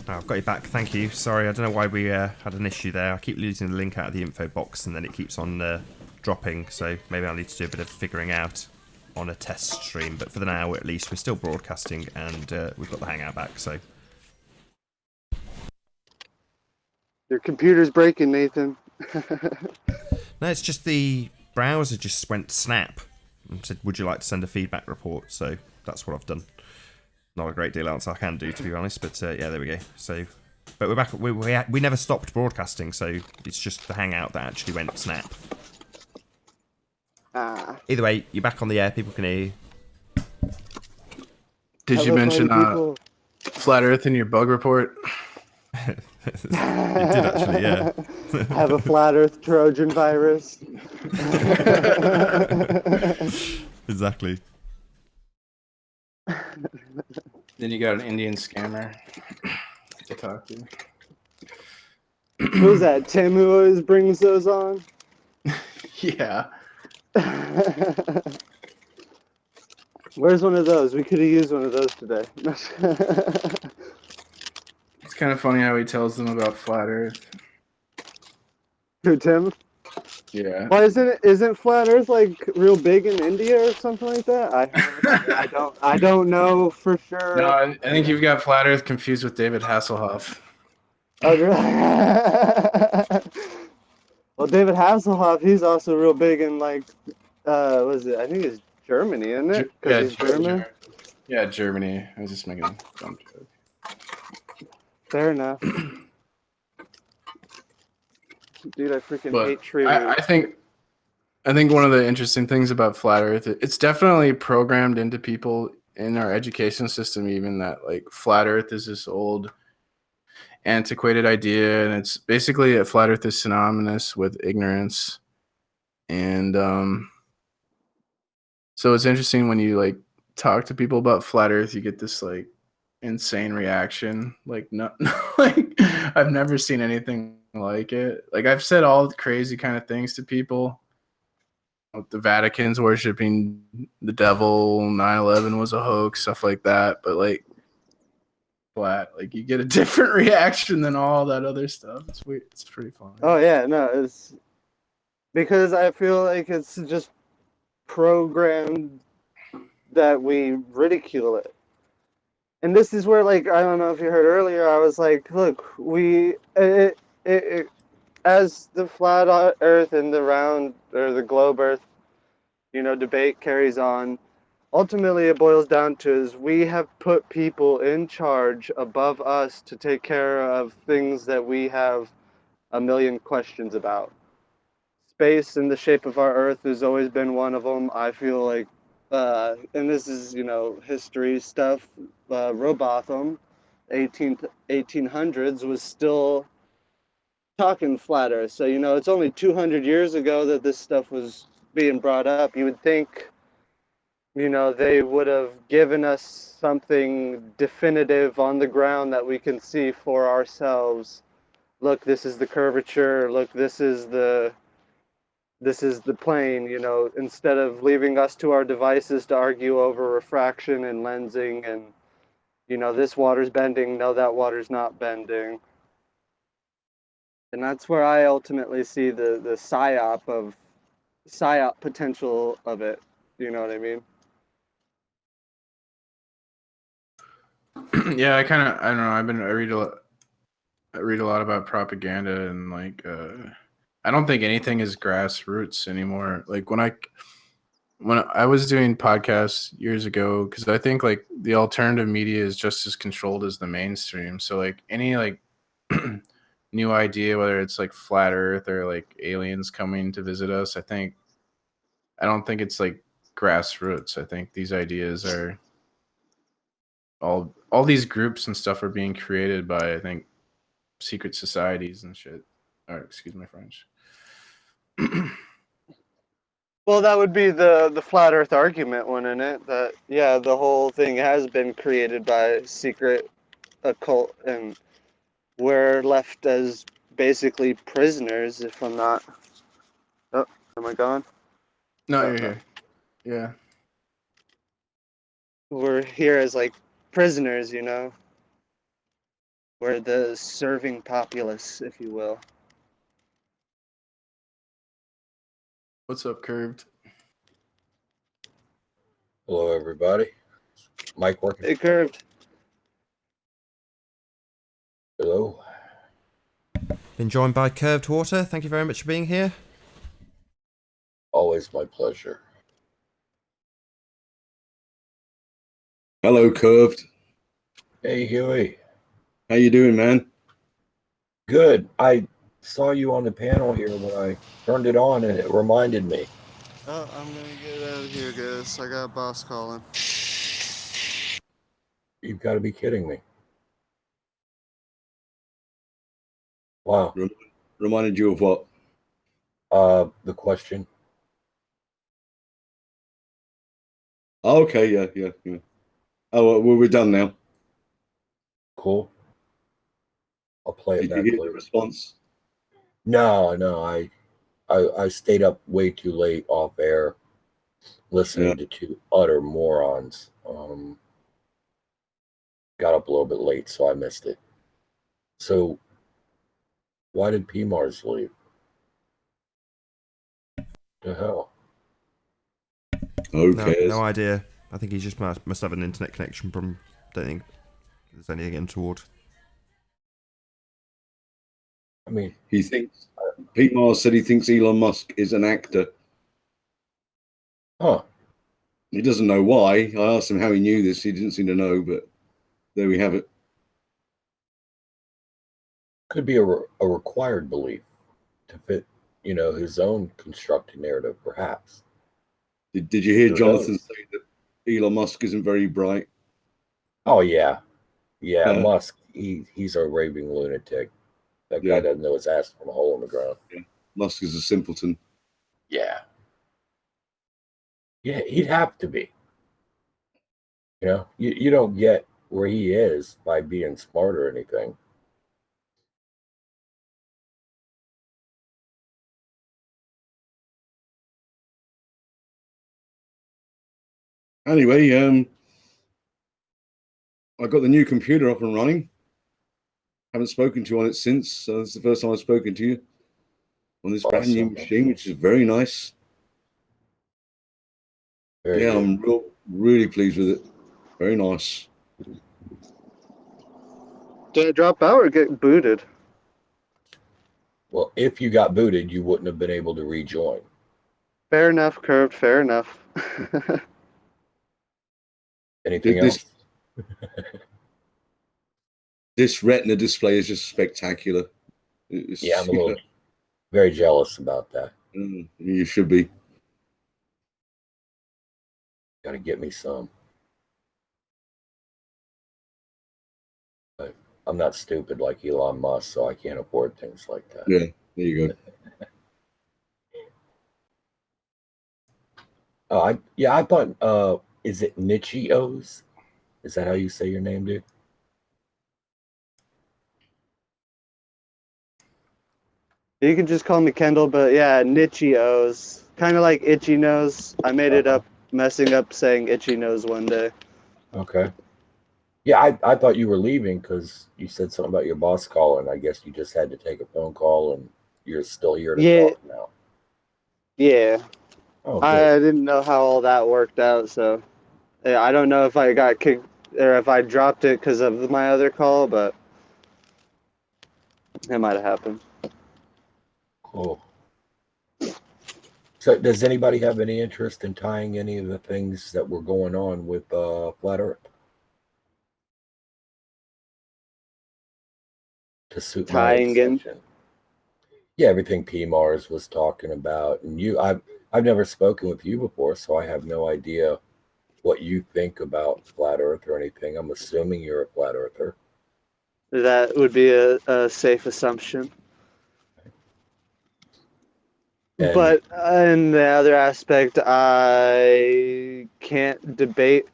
Oh, I've got you back, thank you. Sorry, I don't know why we had an issue there. I keep losing the link out of the info box and then it keeps on dropping, so maybe I'll need to do a bit of figuring out on a test stream. But for the now, at least, we're still broadcasting and we've got the Hangout back, so... Your computer's breaking, Nathan. No, it's just the browser just went snap and said, would you like to send a feedback report? So that's what I've done. Not a great deal else I can do, to be honest, but yeah, there we go. So, but we're back. We never stopped broadcasting, so it's just the Hangout that actually went snap. Either way, you're back on the air. People can hear you. Did you mention Flat Earth in your bug report? You did actually, yeah. Have a flat Earth Trojan virus. Exactly. Then you got an Indian scammer to talk to. Who's that? Tim who always brings those on? Yeah. Where's one of those? We could have used one of those today. It's kind of funny how he tells them about Flat Earth. Who, Tim? Yeah. Why isn't flat Earth like real big in India or something like that? I don't know for sure. No, I think you've got Flat Earth confused with David Hasselhoff. I'd well, David Hasselhoff, he's also real big in like, was it? I think it's Germany, isn't it? Because he's German. Yeah, Germany. I was just making a dumb joke. Fair enough. Dude, I freaking But hate tree I roots. think one of the interesting things about flat Earth, it's definitely programmed into people in our education system, even that like flat Earth is this old, antiquated idea, and it's basically a flat Earth is synonymous with ignorance, and so it's interesting when you like talk to people about flat Earth, you get this like insane reaction, like no, like I've never seen anything like it. Like I've said all crazy kind of things to people. The Vatican's worshiping the devil, 9/11 was a hoax, stuff like that. But like flat, like you get a different reaction than all that other stuff. It's weird. It's pretty funny. Oh yeah, no, it's because I feel like it's just programmed that we ridicule it. And this is where, like, I don't know if you heard earlier, I was like, look, as the flat Earth and the round or the globe Earth, debate carries on. Ultimately, it boils down to is we have put people in charge above us to take care of things that we have a million questions about. Space and the shape of our Earth has always been one of them. I feel like, and this is, history stuff, Robotham, 1800s, was still talking flat Earth. So, it's only 200 years ago that this stuff was being brought up. You would think, they would have given us something definitive on the ground that we can see for ourselves. Look, this is the curvature. Look, this is the plane, instead of leaving us to our devices to argue over refraction and lensing and, this water's bending, no, that water's not bending. And that's where I ultimately see the psyop potential of it. You know what I mean? Yeah, I don't know. I read a lot about propaganda, and like I don't think anything is grassroots anymore. Like when I was doing podcasts years ago, because I think like the alternative media is just as controlled as the mainstream. So like any like new idea, whether it's like flat Earth or like aliens coming to visit us, I don't think it's like grassroots. I think these ideas are all these groups and stuff are being created by, I think, secret societies and shit. Or excuse my French. Well, that would be the flat Earth argument, wouldn't it? That yeah, the whole thing has been created by secret occult, and we're left as basically prisoners. If I'm not, oh, am I gone? No, Oh, you're no. here. Yeah. We're here as like prisoners, We're the serving populace, if you will. What's up, Curved? Hello, everybody. Mic working? It curved. Hello. Been joined by Curved Water. Thank you very much for being here. Always my pleasure. Hello, Curved. Hey, Huey. How you doing, man? Good. I saw you on the panel here when I turned it on, and it reminded me. Oh, I'm gonna get out of here, guys. I got a boss calling. You've got to be kidding me. Wow. Reminded you of what? The question. Oh, okay, yeah. Oh, well, we're done now. Cool. I'll play it Did back you hear the later. response? No. I stayed up way too late off air, listening to two utter morons. Got up a little bit late, so I missed it. So, why did PMARS leave? The hell? Okay. No idea. I think he just must have an internet connection problem. Don't think there's anything untoward. I mean, He thinks Pete Mars said he thinks Elon Musk is an actor. huh? He doesn't know why. I asked him how he knew this. He didn't seem to know, but there we have it. Could be a required belief to fit, his own constructed narrative, perhaps. Did you hear Who Jonathan knows? say that Elon Musk isn't very bright? Oh yeah, yeah. Uh, Musk, he's a raving lunatic. That guy yeah, doesn't know his ass from a hole in the ground. yeah. Musk is a simpleton. Yeah, yeah. He'd have to be. You don't get where he is by being smart or anything. Anyway, I got the new computer up and running. Haven't spoken to you on it since. So this is the first time I've spoken to you on this brand new Awesome. machine, which is very nice. Very Yeah, good. I'm really pleased with it. Very nice. Did I drop out or get booted? Well, if you got booted, you wouldn't have been able to rejoin. Fair enough, curved. Fair enough. Anything This else? this Retina display is just spectacular. Yeah, I'm a little very jealous about that. You should be. Got to get me some. But I'm not stupid like Elon Musk, so I can't afford things like that. Yeah, there you go. Oh, I thought, is it Nichios? Is that how you say your name, dude? You can just call me Kendall, but yeah, Nichios. Kind of like Itchy Nose. I made it up, messing up saying Itchy Nose one day. Okay. Yeah, I thought you were leaving because you said something about your boss calling. I guess you just had to take a phone call and you're still here to Yeah, talk now. yeah. Oh, good. I didn't know how all that worked out, so yeah, I don't know if I got kicked or if I dropped it because of my other call, but it might have happened. Cool. So, does anybody have any interest in tying any of the things that were going on with Flat Earth to suit my Tying in. obsession? Yeah, everything P Mars was talking about, and I've never spoken with you before, so I have no idea what you think about Flat Earth or anything. I'm assuming you're a Flat Earther. That would be a safe assumption. And But in the other aspect, I can't debate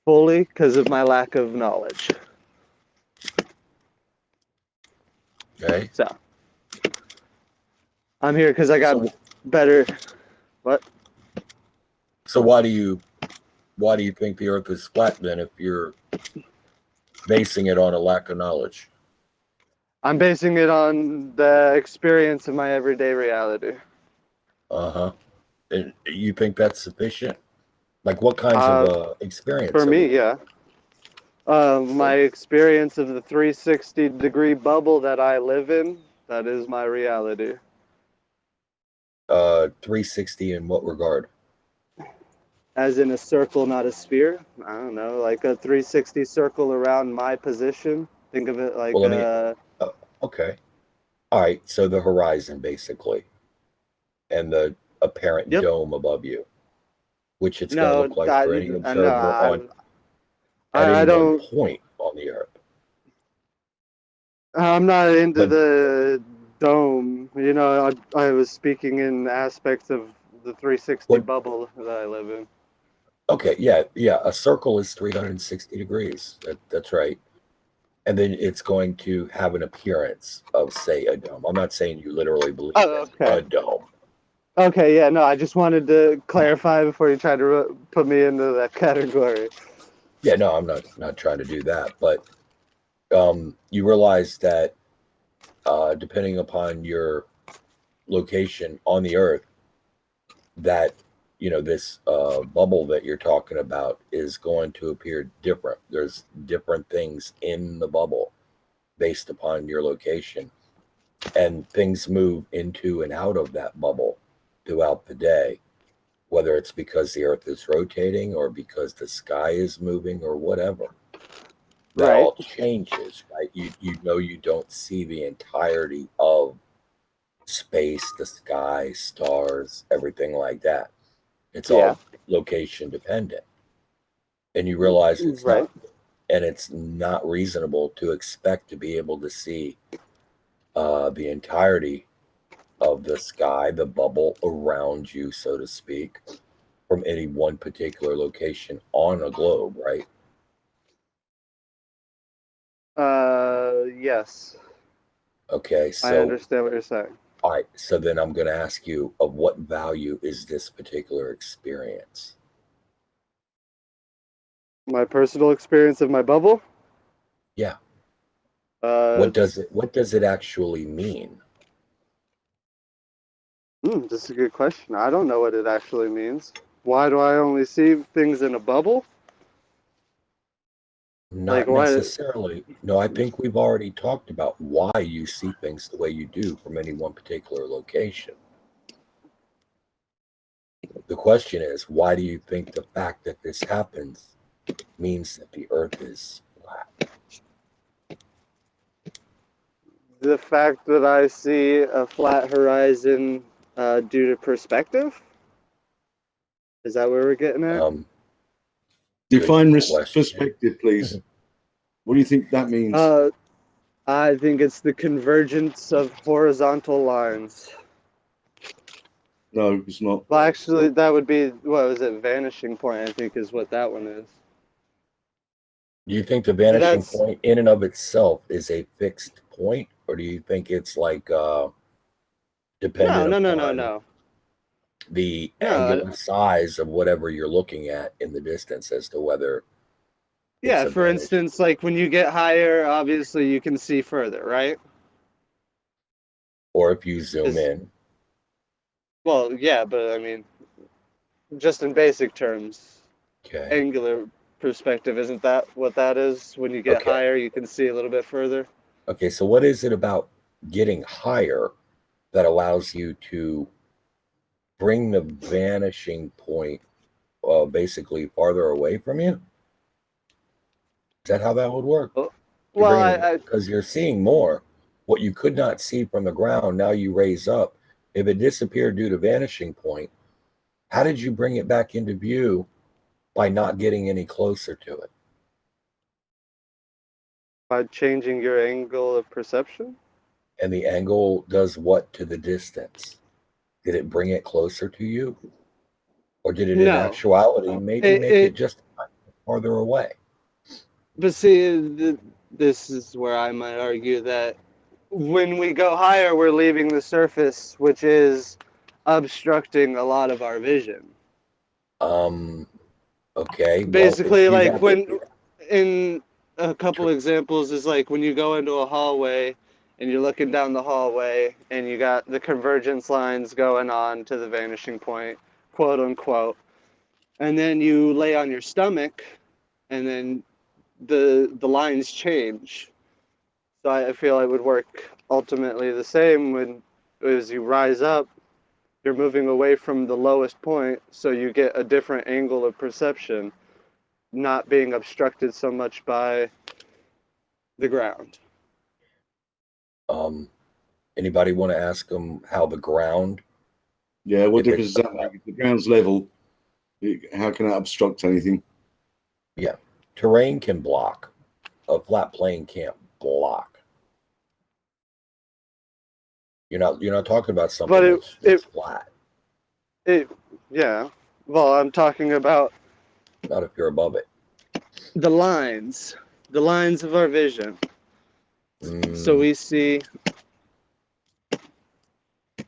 fully because of my lack of knowledge. okay, So I'm here because I got so better. What? so why do you think the Earth is flat then if you're basing it on a lack of knowledge? I'm basing it on the experience of my everyday reality. Uh-huh. And you think that's sufficient? Like what kinds of Uh, experience for are we me, talking? yeah. My So experience of the 360-degree bubble that I live in, that is my reality. 360 in what regard? As in a circle, not a sphere. I don't know, like a 360 circle around my position. Think of it like Well, let me a. okay. All right, so the horizon basically and the apparent Yep. dome above you, which it's going to No, look like that for any no, observer on at I any one don't. point on the earth. I'm not into But the dome. You know, I was speaking in aspects of the 360 what bubble that I live in. okay, yeah, a circle is 360 degrees. That's right. And then it's going to have an appearance of, say, a dome. I'm not saying you literally believe Oh, in okay. a dome. Okay, yeah, no, I just wanted to clarify before you try to put me into that category. Yeah, no, I'm not trying to do that, but you realize that depending upon your location on the earth, that this bubble that you're talking about is going to appear different. There's different things in the bubble based upon your location. and things move into and out of that bubble throughout the day, whether it's because the earth is rotating or because the sky is moving or whatever. That Right. all changes, right? You know, you don't see the entirety of space, the sky, stars, everything like that. It's Yeah. all location dependent. And you realize it's Right. not, and it's not reasonable to expect to be able to see the entirety of the sky, the bubble around you, so to speak, from any one particular location on a globe, right? Yes. Okay, I so understand what you're saying. all right, so then I'm going to ask you, of what value is this particular experience? My personal experience of my bubble. Yeah. What What does it actually mean? That's a good question. I don't know what it actually means. Why do I only see things in a bubble? Like Not why? necessarily. No, I think we've already talked about why you see things the way you do from any one particular location. The question is, why do you think the fact that this happens means that the earth is flat? The fact that I see a flat horizon due to perspective. Is that where we're getting at? Define question. perspective, please. What do you think that means? I think it's the convergence of horizontal lines. No, it's not. Well, actually, that would be, what was it? Vanishing point, I think, is what that one is. Do you think the vanishing That's point in and of itself is a fixed point, or do you think it's like dependent upon no. the No, angular size of whatever you're looking at in the distance as to whether it's yeah, a for vanishing, instance, like when you get higher, obviously you can see further, right? or if you zoom Is in? Well, yeah, but I mean, just in basic terms, Okay. angular perspective, isn't that what that is? When you get Okay. higher, you can see a little bit further. Okay. So what is it about getting higher that allows you to bring the vanishing point basically farther away from you? Is that how that would work? Well, You're well, bringing it because you're seeing more. What you could not see from the ground, now you raise up. If it disappeared due to vanishing point, how did you bring it back into view by not getting any closer to it? by changing your angle of perception. And the angle does what to the distance? Did it bring it closer to you? Or did it in No, actuality maybe it, make it it just farther away? but see, this is where I might argue that when we go higher, we're leaving the surface, which is obstructing a lot of our vision. Um, okay, well, if Basically, you like have it, when in a couple examples is like when you go into a hallway and you're looking down the hallway and you got the convergence lines going on to the vanishing point, quote unquote, and then you lay on your stomach and then the lines change. So I feel it would work ultimately the same when as you rise up, you're moving away from the lowest point, so you get a different angle of perception, not being obstructed so much by the ground. anybody want to ask them how the ground, Yeah, what if difference it's does that make? If the ground's level, how can that obstruct anything? yeah, terrain can block, a flat plane can't block. You're not talking about But something that's flat. it, yeah. Well, I'm talking about Not if you're above it. the lines, the lines of our vision. So Mm, we see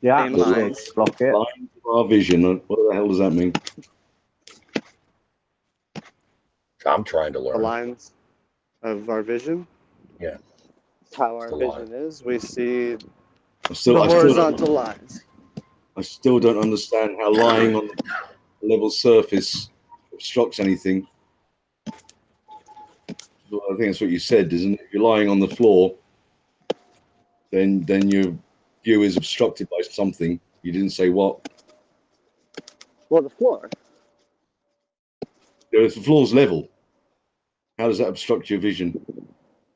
The in The atmosphere lines, could block it. lines of our vision. What the hell does that mean? I'm trying to the learn. lines of our vision. Yeah, It's how it's our the line. vision is. We see I the still, I still, horizontal lines. I still don't understand how lying on the level surface obstructs anything. Well, I think that's what you said, isn't it? If you're lying on the floor, then you're view is obstructed by something. You didn't say what. Well, the floor. If the floor's level, how does that obstruct your vision?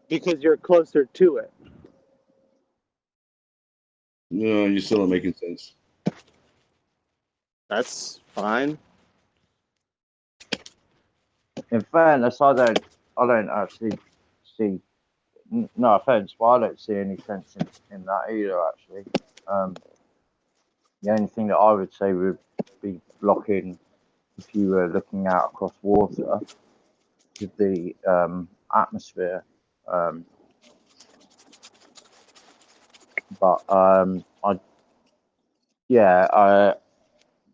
Because you're closer to it. No, you're still not making sense. That's fine. In fairness, I don't actually see. No offense, but I don't see any sense in that either. Actually, the only thing that I would say would be blocking if you were looking out across water with the atmosphere. But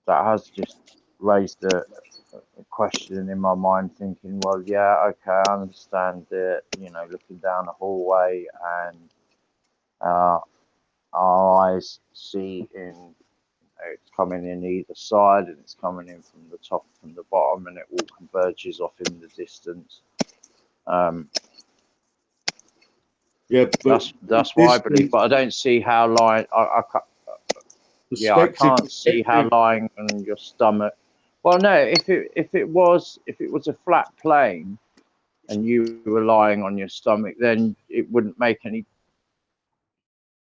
that has just raised a question in my mind, thinking, well, yeah, okay, I understand that, looking down a hallway and our eyes see it's coming in either side, and it's coming in from the top, from the bottom, and it all converges off in the distance. Yeah, but that's what I believe, but I don't see how lying. I can't see how lying on your stomach. Well, no, if it was a flat plane and you were lying on your stomach, then it wouldn't make any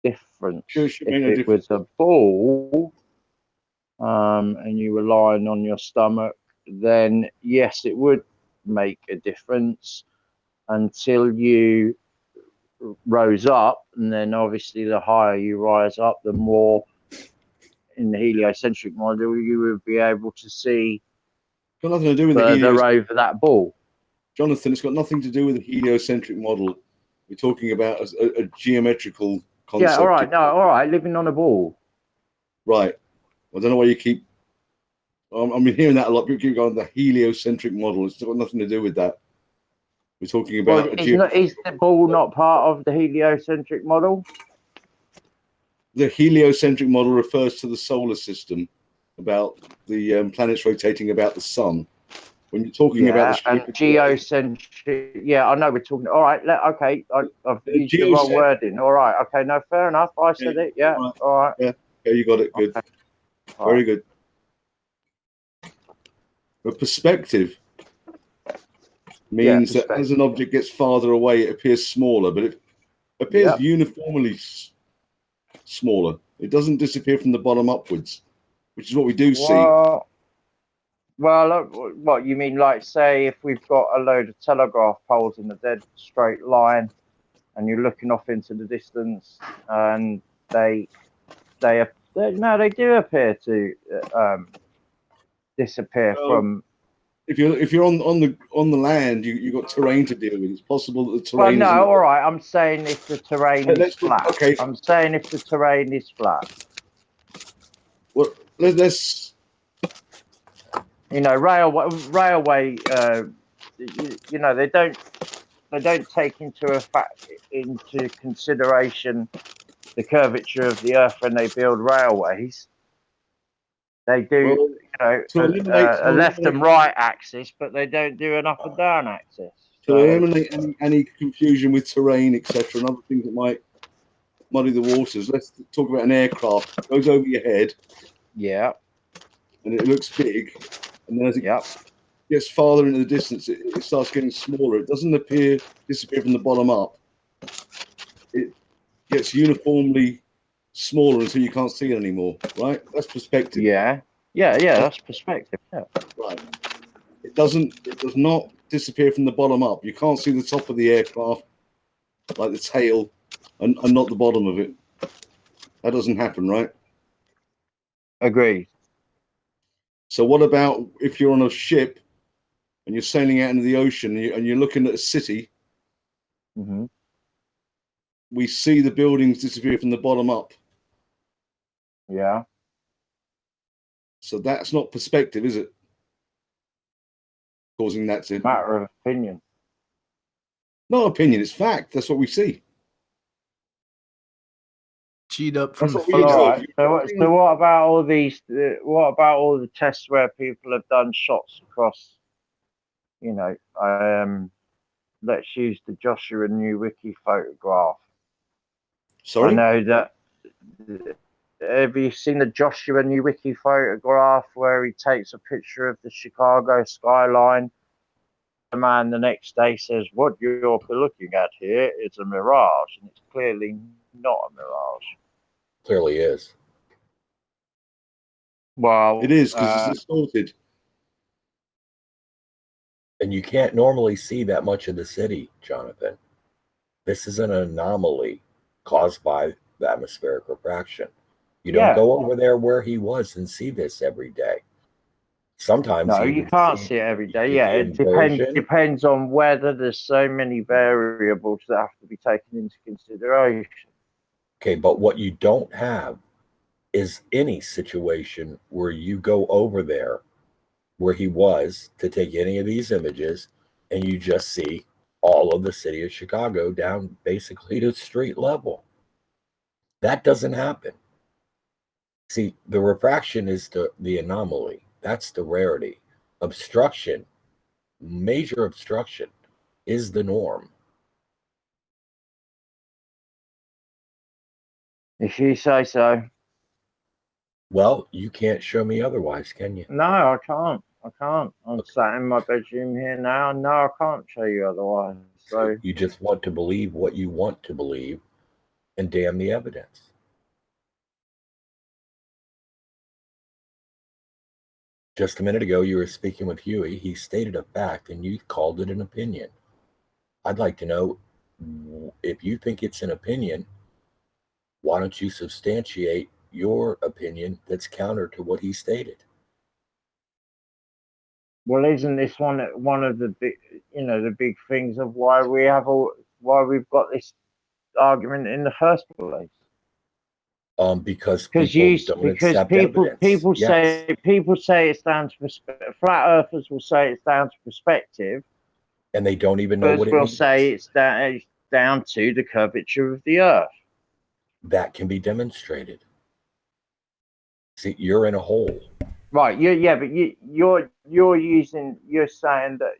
difference. If it was a ball, and you were lying on your stomach, then yes, it would make a difference until you rose up, and then obviously the higher you rise up, the more in the heliocentric model you would be able to see got nothing to do with further over that ball. Jonathan, it's got nothing to do with the heliocentric model. We're talking about a geometrical concept. Yeah, all right, living on a ball. Right. I don't know why you keep. I've been hearing that a lot. People keep going the heliocentric model. It's got nothing to do with that. We're talking about. Is the ball not part of the heliocentric model? The heliocentric model refers to the solar system, about the planets rotating about the sun. When you're talking about the shape of geocentric, I know we're talking. All right, okay, I've used the wrong wording. All right, okay, no, fair enough. I said it. Yeah, all right. Yeah, you got it. Good, okay. Very good. But perspective means that as an object gets farther away, it appears smaller, but it appears uniformly smaller. It doesn't disappear from the bottom upwards, which is what we do see. Well, what you mean? Like, say, if we've got a load of telegraph poles in a dead straight line, and you're looking off into the distance, and they do appear to disappear from. If you're on the land, you got terrain to deal with. It's possible that the terrain. Well, no, all right. I'm saying if the terrain is flat. Okay. I'm saying if the terrain is flat. Well, let's. Railway. They don't take into consideration the curvature of the Earth when they build railways. They do, a left and right axis, but they don't do an up and down axis. To eliminate any confusion with terrain, etc., and other things that might muddy the waters, let's talk about an aircraft. It goes over your head. Yeah. And it looks big. And then as it gets farther into the distance, it starts getting smaller. It doesn't disappear from the bottom up. It gets uniformly smaller until you can't see it anymore, right? That's perspective. Yeah, that's perspective. Yeah. Right. It does not disappear from the bottom up. You can't see the top of the aircraft, like the tail, and not the bottom of it. That doesn't happen, right? Agreed. So what about if you're on a ship and you're sailing out into the ocean and you're looking at a city? Mm-hmm. We see the buildings disappear from the bottom up. Yeah. So that's not perspective, is it? Causing that to matter of opinion. Not opinion, it's fact. That's what we see. Cheat up from the field. All right. So what about all these? What about all the tests where people have done shots across? Let's use the Joshua New Wiki photograph. Sorry? I know that have you seen the Joshua Nowicki photograph where he takes a picture of the Chicago skyline? The man the next day says, "What you're looking at here is a mirage," and it's clearly not a mirage. Clearly is. Well, It is, because it's distorted. And you can't normally see that much of the city, Jonathan. This is an anomaly caused by the atmospheric refraction. You don't go over there where he was and see this every day. Sometimes no, you can't see it every day. Yeah, it depends on whether there's so many variables that have to be taken into consideration. Okay, but what you don't have is any situation where you go over there where he was to take any of these images and you just see all of the city of Chicago down basically to street level. That doesn't happen. See, the refraction is the anomaly. That's the rarity. Obstruction, major obstruction, is the norm. If you say so. Well, you can't show me otherwise, can you? No, I can't. I'm sat in my bedroom here now. No, I can't show you otherwise. So you just want to believe what you want to believe, and damn the evidence. Just a minute ago, you were speaking with Huey. He stated a fact, and you called it an opinion. I'd like to know, if you think it's an opinion, why don't you substantiate your opinion that's counter to what he stated? well, isn't this one of the big, the big things of why why we've got this argument in the first place? Because people don't accept evidence. People say it's down to flat earthers will say it's down to perspective, and they don't even know what it means. Say it's down to the curvature of the earth. That can be demonstrated. See, you're in a hole. Right. But you're saying that,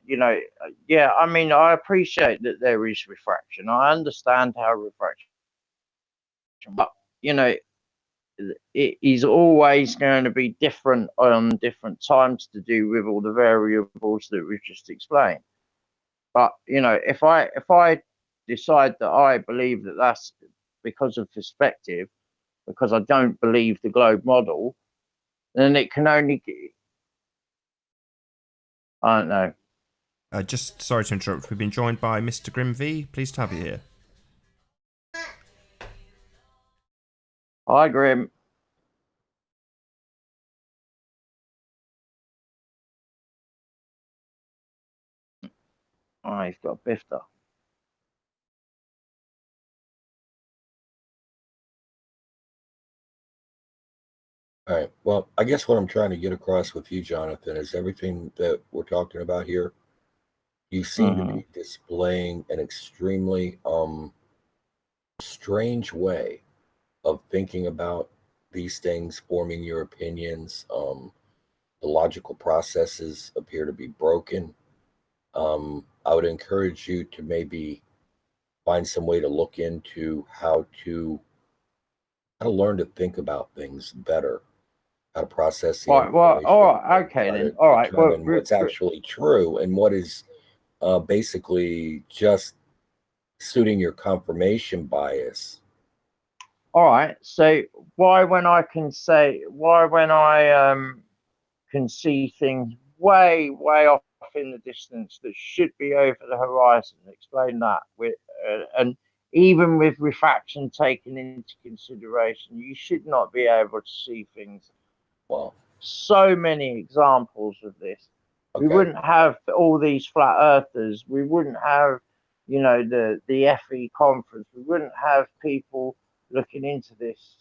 I mean, I appreciate that there is refraction. I understand how refraction, but it is always going to be different on different times to do with all the variables that we've just explained. But if I decide that I believe that that's because of perspective, because I don't believe the globe model, then it can only, I don't know. Just sorry to interrupt. We've been joined by Mr. Grim V. Pleased to have you here. Hi, Grim. Oh, he's got a bifter. All right. Well, I guess what I'm trying to get across with you, Jonathan, is everything that we're talking about here. You seem to be displaying an extremely strange way of thinking about these things, forming your opinions. The logical processes appear to be broken. I would encourage you to maybe find some way to look into how to learn to think about things better, how to process the information. Well, all right, okay then. All right, determine what's actually true and what is basically just suiting your confirmation bias. All right. So why when I can see things way off in the distance that should be over the horizon? Explain that. And even with refraction taken into consideration, you should not be able to see things. Well, so many examples of this. Okay. We wouldn't have all these flat earthers. We wouldn't have, the FE conference. We wouldn't have people looking into this.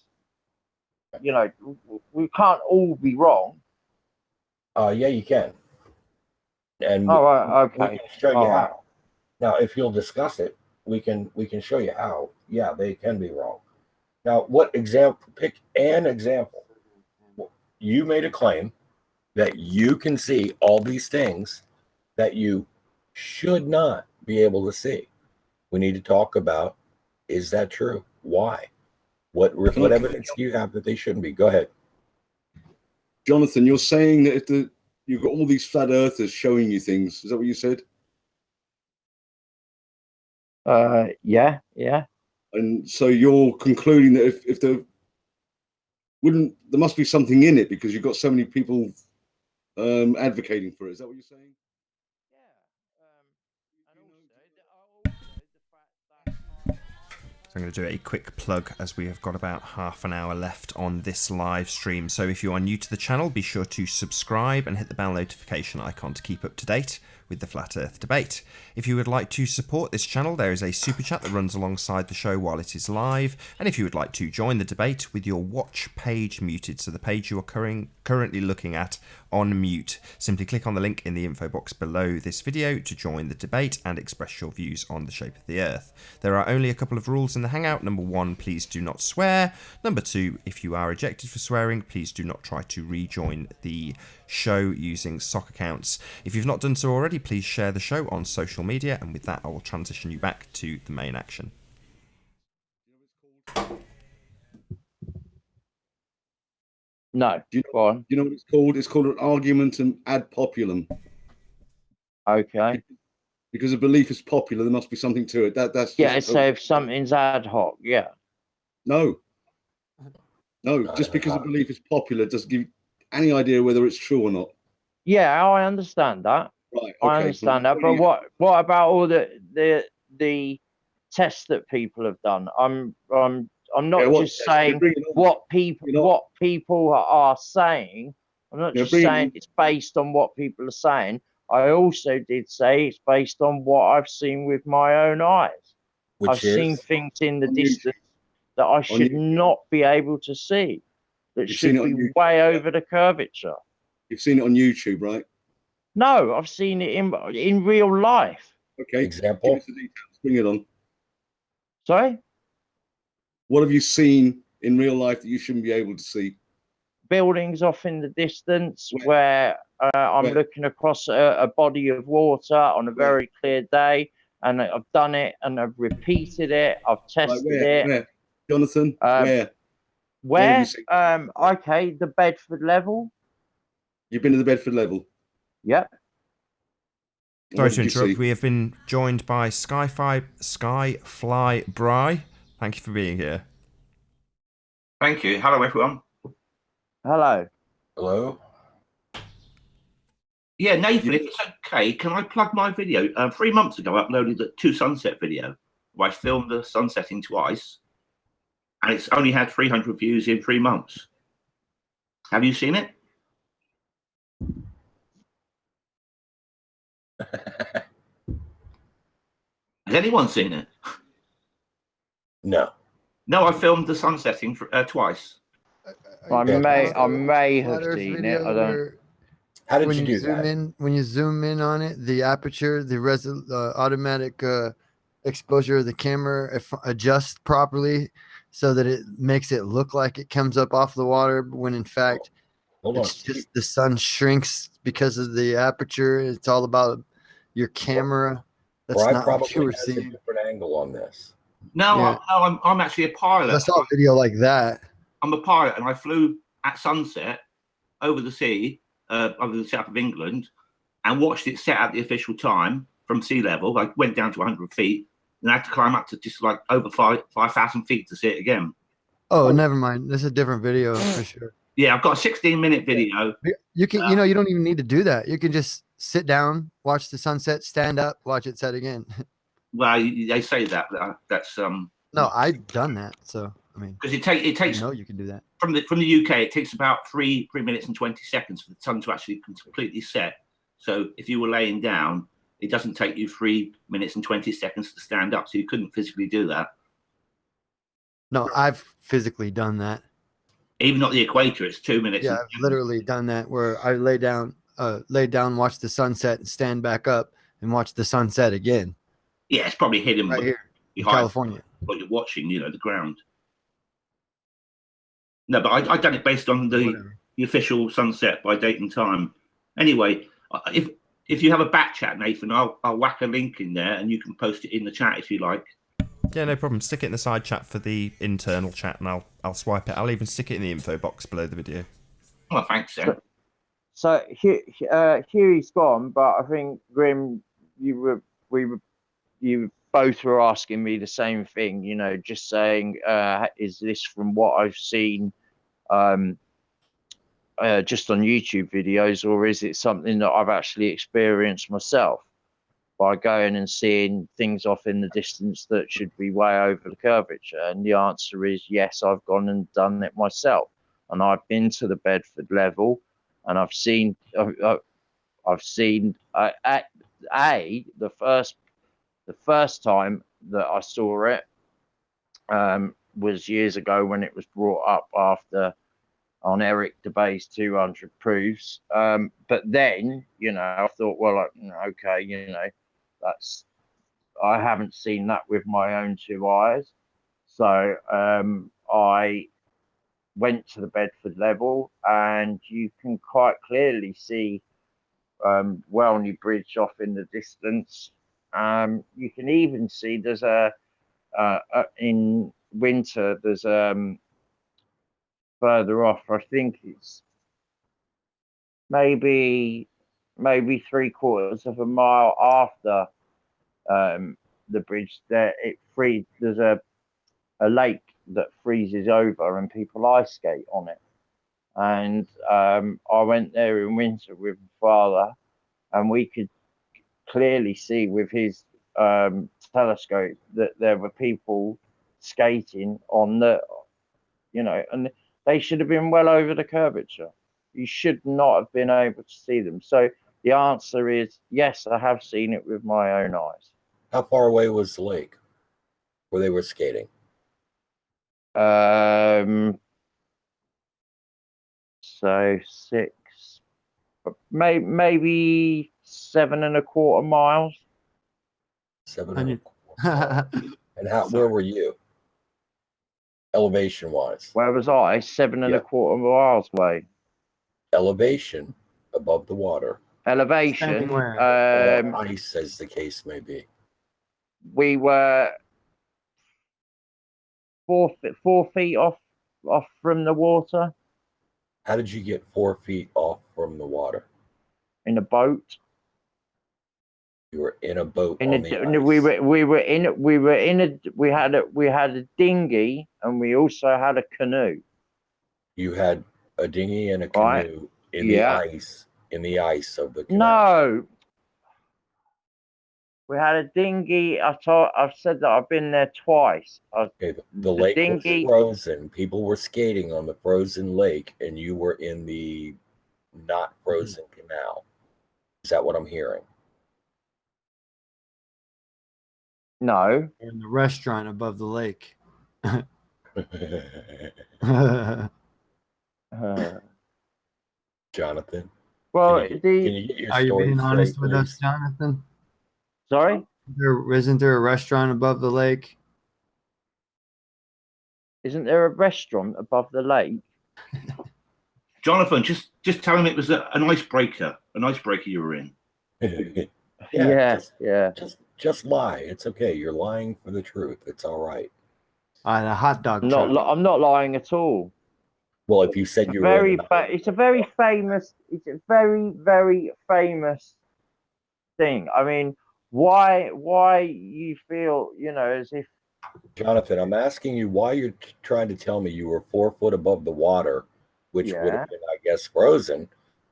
We can't all be wrong. Yeah, you can. And we can show you how. Now, if you'll discuss it, we can show you how. Yeah, they can be wrong. Now, what example? Pick an example. You made a claim that you can see all these things that you should not be able to see. We need to talk about, is that true? Why? What evidence do you have that they shouldn't be? Go ahead. Jonathan, you're saying that if you've got all these flat earthers showing you things. Is that what you said? Yeah. And so you're concluding that if there must be something in it because you've got so many people advocating for it. Is that what you're saying? So I'm going to do a quick plug as we have got about half an hour left on this live stream. So if you are new to the channel, be sure to subscribe and hit the bell notification icon to keep up to date with the Flat Earth debate. If you would like to support this channel, there is a super chat that runs alongside the show while it is live. And if you would like to join the debate with your watch page muted, so the page you are currently looking at on mute, simply click on the link in the info box below this video to join the debate and express your views on the shape of the Earth. There are only a couple of rules in the Hangout. Number 1, please do not swear. Number 2, if you are ejected for swearing, please do not try to rejoin the show using sock accounts. If you've not done so already, please share the show on social media, and with that I will transition you back to the main action. No. Go on. You know what it's called? It's called an argumentum ad populum. Okay. Because a belief is popular, there must be something to it. That's so if something's ad hoc, No, just because a belief is popular doesn't give you any idea whether it's true or not. Yeah, I understand that. Right. Okay. I understand that. But what about all the tests that people have done? I'm not just saying what people are saying. I'm not just saying it's based on what people are saying. I also did say it's based on what I've seen with my own eyes. I've seen things in the distance that I should not be able to see. That should be way over the curvature. You've seen it on YouTube, right? No, I've seen it in real life. Okay. Example. Give us the details. Bring it on. Sorry? What have you seen in real life that you shouldn't be able to see? Buildings off in the distance where I'm looking across a body of water on a very clear day, and I've done it and I've repeated it. I've tested it. Where? Jonathan, where? Where? Okay, the Bedford level. You've been to the Bedford level? Yep. Sorry to interrupt. We have been joined by Skyfly Bry. Thank you for being here. Thank you. Hello, everyone. Hello. Hello. Yeah, Nathan, if it's okay, can I plug my video? 3 months ago, I uploaded the 2 sunset video where I filmed the sun setting twice, and it's only had 300 views in 3 months. Have you seen it? Has anyone seen it? No. No, I filmed the sun setting twice. I may have seen it. I don't. How did you do that? When you zoom in on it, the aperture, the automatic exposure of the camera adjusts properly so that it makes it look like it comes up off the water, when in fact it's just the sun shrinks because of the aperture. It's all about your camera. That's not what you were seeing. A different angle on this. No, yeah. I'm actually a pilot. I saw a video like that. I'm a pilot, and I flew at sunset over the sea, over the south of England, and watched it set at the official time from sea level. I went down to 100 feet, and I had to climb up to just like over 5,000 feet to see it again. Oh, never mind. This is a different video for sure. Yeah, I've got a 16-minute video. You can, you don't even need to do that. You can just sit down, watch the sunset, stand up, watch it set again. Well, they say that. That's No, I've done that. So I mean, because it takes. You can do that from the UK. It takes about 3 minutes and 20 seconds for the sun to actually completely set. So if you were laying down, it doesn't take you 3 minutes and 20 seconds to stand up. So you couldn't physically do that. No, I've physically done that. Even at the equator, it's 2 minutes. Yeah, I've literally done that where I lay down, watch the sunset, and stand back up and watch the sunset again. Yeah, it's probably hidden right here behind in California. What you're watching, the ground. No, but I done it based on the official sunset by date and time. Anyway, if you have a back chat, Nathan, I'll whack a link in there and you can post it in the chat if you like. Yeah, no problem. Stick it in the side chat for the internal chat, and I'll swipe it. I'll even stick it in the info box below the video. Well, thanks, Sam. So Huey's gone, but I think Grim, you both were asking me the same thing. You know, just saying, is this from what I've seen, just on YouTube videos, or is it something that I've actually experienced myself by going and seeing things off in the distance that should be way over the curvature? And the answer is yes, I've gone and done it myself, and I've been to the Bedford level, and I've seen the first time that I saw it was years ago when it was brought up on Eric DeBay's 200 proofs. But then, you know, I thought, well, okay, you know, I haven't seen that with my own two eyes. So I went to the Bedford level, and you can quite clearly see Welney Bridge off in the distance. You can even see there's in winter, there's further off, I think it's maybe 3/4 of a mile after the bridge there, there's a lake that freezes over and people ice skate on it. And I went there in winter with my father, and we could clearly see with his telescope that there were people skating on the, you know, and they should have been well over the curvature. You should not have been able to see them. So the answer is yes, I have seen it with my own eyes. How far away was the lake where they were skating? So 6, maybe 7.25 miles. 7.25. And where were you? Elevation wise? Where was I? 7.25 miles away. Elevation above the water. Elevation. Ice, as the case may be. We were 4 feet off from the water. How did you get 4 feet off from the water? In a boat. You were in a boat. We had a dinghy, and we also had a canoe. You had a dinghy and a canoe in the ice of the canal. No. We had a dinghy. I've said that I've been there twice. The lake was frozen. People were skating on the frozen lake, and you were in the not frozen canal. Is that what I'm hearing? No. In the restaurant above the lake. Jonathan. Well, can you get your are you being honest with us, please? Jonathan? Sorry? Isn't there a restaurant above the lake? Isn't there a restaurant above the lake? Jonathan, just tell him it was an icebreaker. An icebreaker you were in. Just lie. It's okay. You're lying for the truth. It's all right. The hot dog truck. I'm not lying at all. Well, if you said you were it's a very famous thing. I mean, why you feel, you know, as if... Jonathan, I'm asking you why you're trying to tell me you were 4 foot above the water, which would have been, I guess, frozen,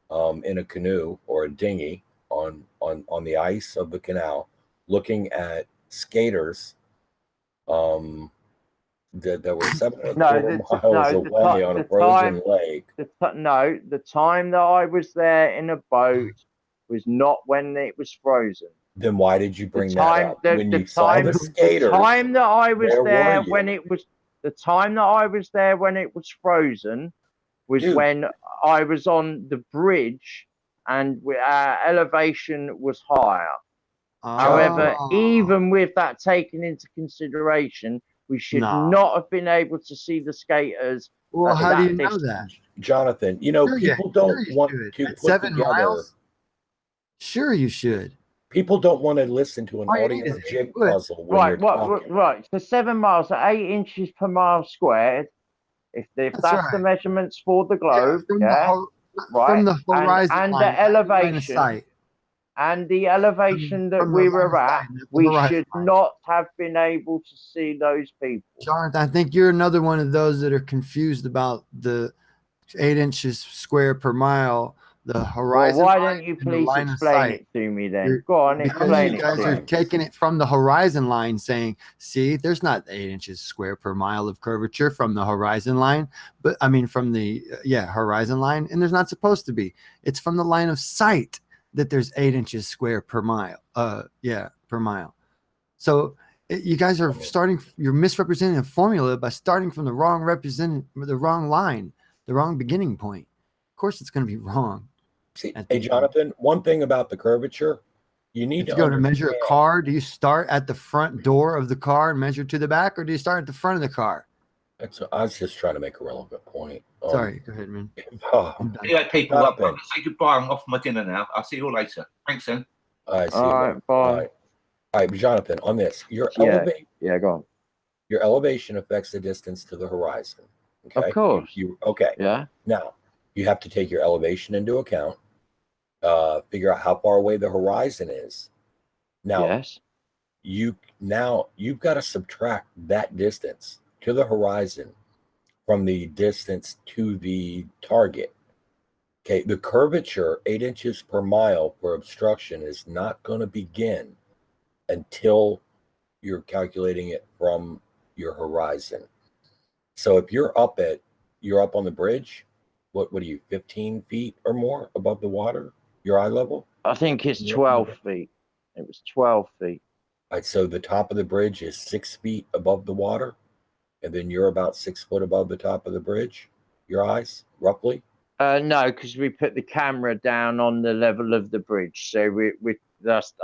in a canoe or a dinghy on the ice of the canal, looking at skaters that were 7.25 miles away on a frozen lake. The time that I was there in a boat was not when it was frozen. Then why did you bring that up? When you saw the skaters, the time that I was there when it was frozen was when I was on the bridge, and our elevation was higher. However, even with that taken into consideration, we should not have been able to see the skaters. Well, how do you know that, Jonathan? You know, people don't want to put 7 together. miles. Sure, you should. People don't want to listen to an Oh, yeah, audio it jig would. puzzle when you're talking. Right. So 7 miles at 8 inches per mile squared. If That's that's the right. measurements for the Yeah, globe, from yeah, from right, the horizon and line, the not the line of elevation, sight. and the elevation that From the we line of were at, sight, not the we horizon should line. not have been able to see those people. Jonathan, I think you're another one of those that are confused about the 8 inches square per mile, the Well, horizon why line don't you and the please line of explain sight. it to me then? You're- Go on, because explain you it guys to are me. taking it from the horizon line, saying, "See, there's not 8 inches square per mile of curvature from the horizon line, but I mean from the horizon line, and there's not supposed to be. It's from the line of sight that there's 8 inches square per mile. Per mile. So you guys are you're misrepresenting a formula by starting from the wrong line, the wrong beginning point. Of course, it's going to be wrong. See, hey, Jonathan, one thing about the curvature, you need If you to go to measure a understand. car, do you start at the front door of the car and measure to the back, or do you start at the front of the car? I was just trying to make a relevant point. Sorry, go ahead, man. I'm done. Yeah, people, I'm Jonathan. going to say goodbye. I'm off for my dinner now. I'll see you all later. Thanks, then. I see. All right, bye. All right, Jonathan, on this, your Yeah, go on. Your elevation affects the distance to the horizon. Okay. Of course. Okay. Yeah. Now, you have to take your elevation into account, figure out how far away the horizon is. Now, yes. you've got to subtract that distance to the horizon from the distance to the target. Okay, the curvature 8 inches per mile for obstruction is not going to begin until you're calculating it from your horizon. So if you're up on the bridge, what are you, 15 feet or more above the water, your eye level? I think it's 12 feet. It was 12 feet. All right, so the top of the bridge is 6 feet above the water, and then you're about 6 foot above the top of the bridge, your eyes, roughly? No, because we put the camera down on the level of the bridge. So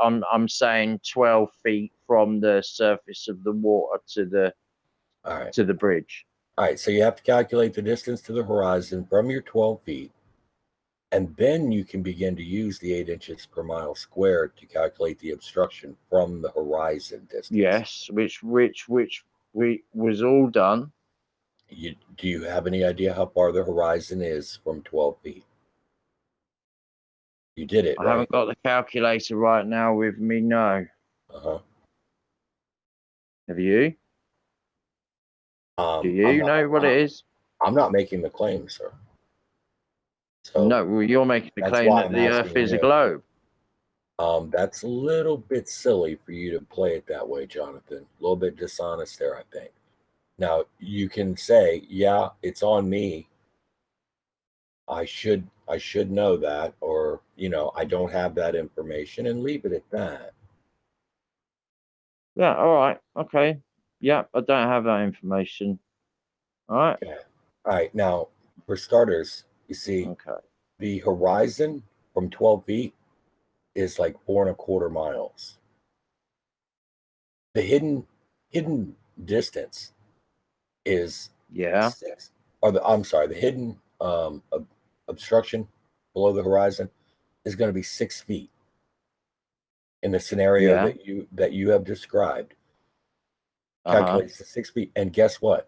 I'm saying 12 feet from the surface of the water to the bridge. All right, so you have to calculate the distance to the horizon from your 12 feet, and then you can begin to use the 8 inches per mile squared to calculate the obstruction from the horizon distance. Yes, which was all done. Do you have any idea how far the horizon is from 12 feet? You did it, I right? haven't got the calculator right now with me, no. Uh-huh. Have you? Do you know what it is? I'm not making the claim, sir. So no, well, you're making the claim that the Earth is a globe. That's a little bit silly for you to play it that way, Jonathan. A little bit dishonest there, I think. Now, you can say, yeah, it's on me. I should know that, or, I don't have that information, and leave it at that. Yeah, all right. Okay. Yeah, I don't have that information. All right. Okay. All right. Now, for starters, you see, the horizon from 12 feet is like 4.25 miles. The hidden distance is 6. The hidden obstruction below the horizon is going to be 6 feet in the scenario that you have described. Calculates to 6 feet, and guess what?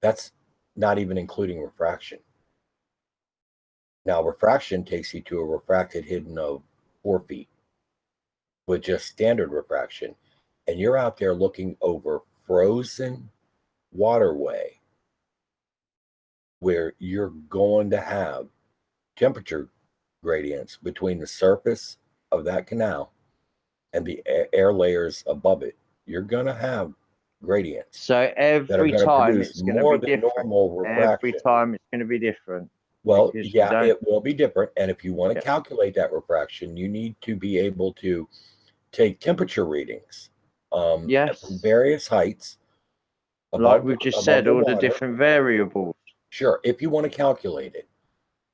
That's not even including refraction. Now, refraction takes you to a refracted hidden of 4 feet with just standard refraction, and you're out there looking over frozen waterway where you're going to have temperature gradients between the surface of that canal and the air layers above it. You're going to have gradients. So every time it's going to be different. Every time it's going to be different. Well, yeah, it will be different. And if you want to calculate that refraction, you need to be able to take temperature readings from various heights. Like we've just said, all the different variables. Sure, if you want to calculate it.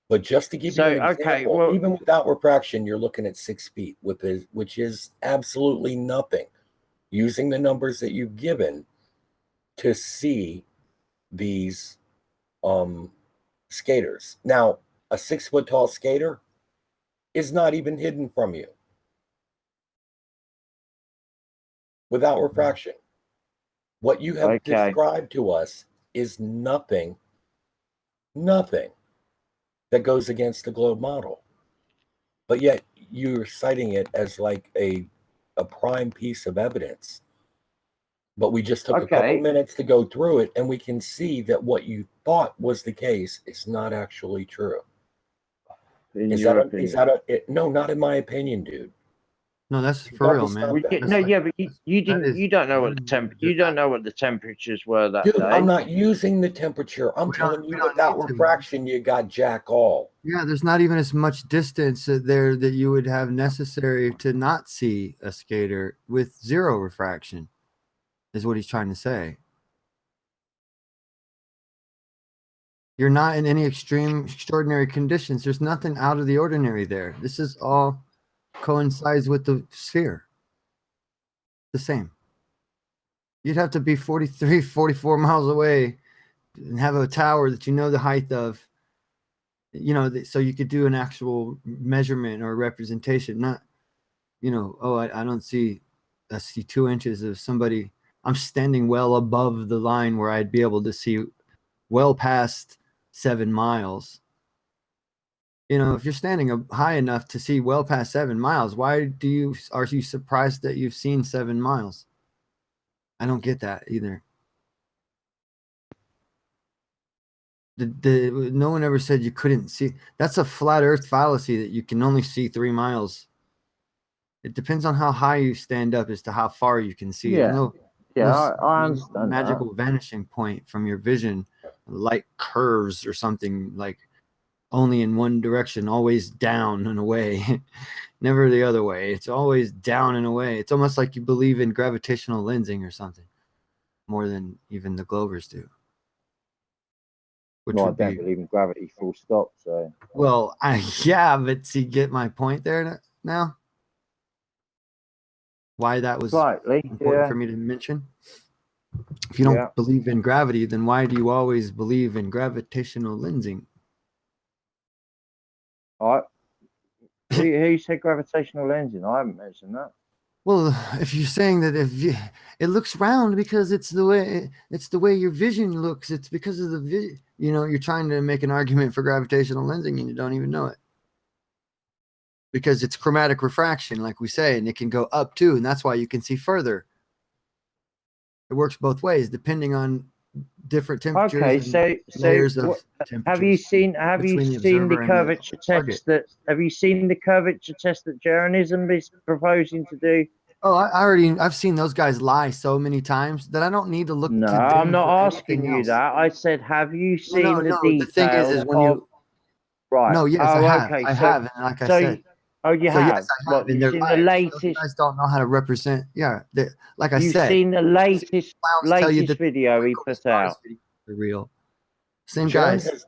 But just to give you an example, even without refraction, you're looking at 6 feet, which is absolutely nothing. Using the numbers that you've given to see these skaters. Now, a 6 foot tall skater is not even hidden from you. without refraction. What you have Okay. described to us is nothing that goes against the globe model. But yet you're citing it as like a prime piece of evidence. But we just took a couple Okay. minutes to go through it, and we can see that what you thought was the case is not actually true. In Is your that opinion. no, not in my opinion, dude. No, that's You for got real, to man. stop that. That's No, like- yeah, but you that didn't. is You don't know what the you don't know what the temperatures were that Dude, I'm day. not using the temperature. I'm We don't- telling we you, don't without need to. refraction, you got jack all. Yeah, there's not even as much distance there that you would have necessary to not see a skater with zero refraction, is what he's trying to say. You're not in any extraordinary conditions. There's nothing out of the ordinary there. This is all coincides with the sphere. The same. You'd have to be 43, 44 miles away and have a tower that you know the height of, so you could do an actual measurement or representation, not, I don't see, I see 2 inches of somebody. I'm standing well above the line where I'd be able to see well past 7 miles. If you're standing high enough to see well past 7 miles, why are you surprised that you've seen 7 miles? I don't get that either. No one ever said you couldn't see. That's a flat earth fallacy that you can only see 3 miles. It depends on how high you stand up as to how far you can see. Yeah. There's I understand magical vanishing point from your vision. Light curves or something like only in one direction, always down and away. Never the other way. It's always down and away. It's almost like you believe in gravitational lensing or something more than even the Glovers do. Which No, I would don't be, believe in gravity. Full stop. So. well, yeah, but see, get my point there now. Why that was Slightly. important Yeah. for me to mention. If you don't believe in gravity, then why do you always believe in gravitational lensing? All right. Who said gravitational lensing? I haven't mentioned that. Well, if you're saying that it looks round because it's the way your vision looks, it's because of the vision. You're trying to make an argument for gravitational lensing and you don't even know it. Because it's chromatic refraction, like we say, and it can go up too, and that's why you can see further. It works both ways, depending on different temperatures. Okay, and so layers of have you seen between the the observer and curvature test target. have you seen the curvature test that Jeranism is proposing to do? Oh, I've seen those guys lie so many times that I don't need to look. No, to I'm them not for asking anything you else. that. I said, have you seen No. the The thing is details when of you right? No, yes, oh, I have. okay. I have, and like I said. Oh, you So have. yes, I have. What, And you've they're seen the liars. Those latest? guys don't know how to represent. Yeah, like I You've said. seen the latest Clowns tell you that video he twinkle put stars out. videos are real. Same Jaron guys.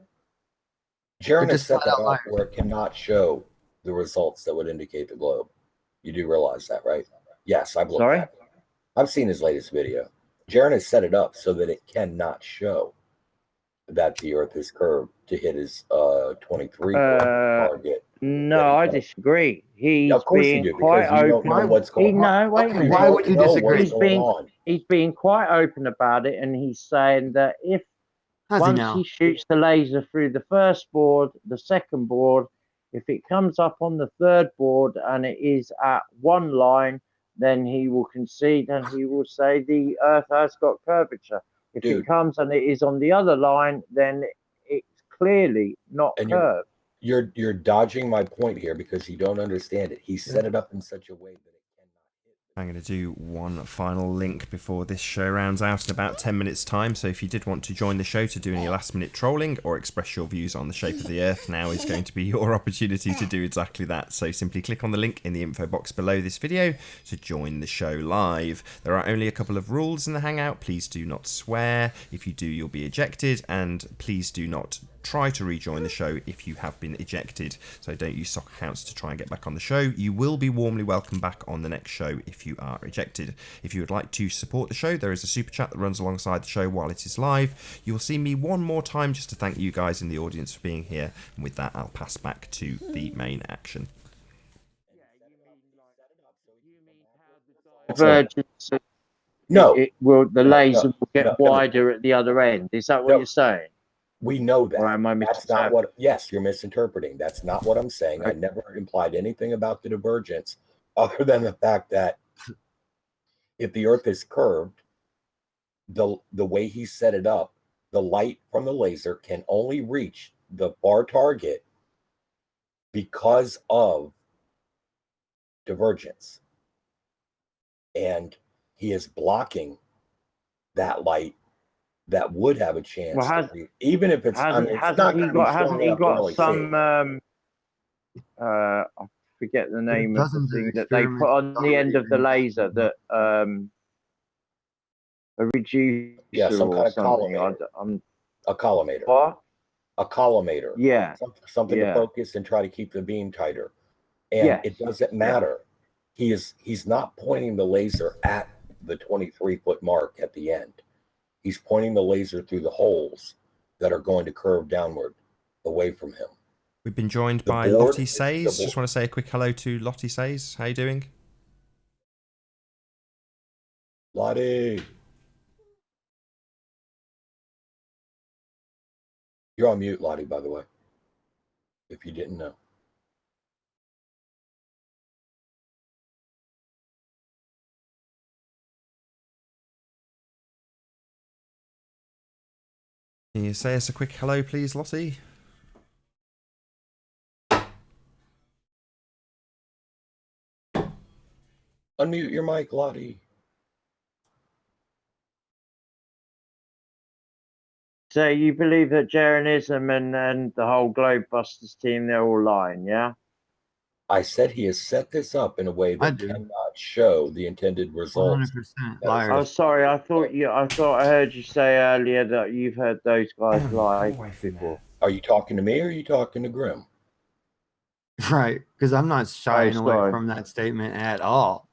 Jaron has just set flat that out up liars. where it cannot show the results that would indicate the globe. You do realize that, right? Yes, I've looked Sorry? at it. I've seen his latest video. Jaron has set it up so that it cannot show that the Earth is curved to hit his 23 target. No, I disagree. He's Of course you being do, quite because you don't open. know what's going on. No, wait a minute. Why would you disagree? What's going on. He's being quite open about it, and he's saying that if once he shoots the laser through the first board, the second board, if it comes up on the third board and it is at one line, then he will concede and he will say the Earth has got curvature. If it comes and it is on the other line, then it's clearly not curved. You're dodging my point here because you don't understand it. He set it up in such a way that it cannot hit. I'm going to do one final link before this show rounds out in about 10 minutes time. So if you did want to join the show to do any last minute trolling or express your views on the shape of the Earth, now is going to be your opportunity to do exactly that. So simply click on the link in the info box below this video to join the show live. There are only a couple of rules in the Hangout. Please do not swear. If you do, you'll be ejected, and please do not try to rejoin the show if you have been ejected. So don't use sock accounts to try and get back on the show. You will be warmly welcomed back on the next show if you are ejected. If you would like to support the show, there is a super chat that runs alongside the show while it is live. You will see me one more time just to thank you guys in the audience for being here, and with that I'll pass back to the main action. No, the laser will get no. wider at the other end. Is that what No. you're saying? We know that. Or am I That's not what. Yes, you're misinterpreting. That's not what I'm saying. I never implied anything about the divergence, other than the fact that if the Earth is curved, the way he set it up, the light from the laser can only reach the bar target because of divergence, and he is blocking that light that would have a chance to reach, even if it's. I mean, it's not going to be strong enough to really see. I forget the name of the Dozens of thing that they put on the end of the laser that a reducer some kind or of something. A collimator. What? A collimator. Yeah. Something to focus and try to keep the beam tighter. And it doesn't matter. He's not pointing the laser at the 23-foot mark at the end. He's pointing the laser through the holes that are going to curve downward away from him. We've been joined by Lottie Says. Just want to say a quick hello to Lottie Says. How you doing? Lottie. You're on mute, Lottie, by the way, if you didn't know. Can you say us a quick hello, please, Lottie? Unmute your mic, Lottie. So you believe that Jeranism and the whole Globebusters team, they're all lying, yeah? I said he has set this up in a way that cannot show the intended results. 100% liars. Oh, sorry. I thought I heard you say earlier that you've heard those guys lie before. Are you talking to me or are you talking to Grim? Right, because I'm not shying away from that statement at all.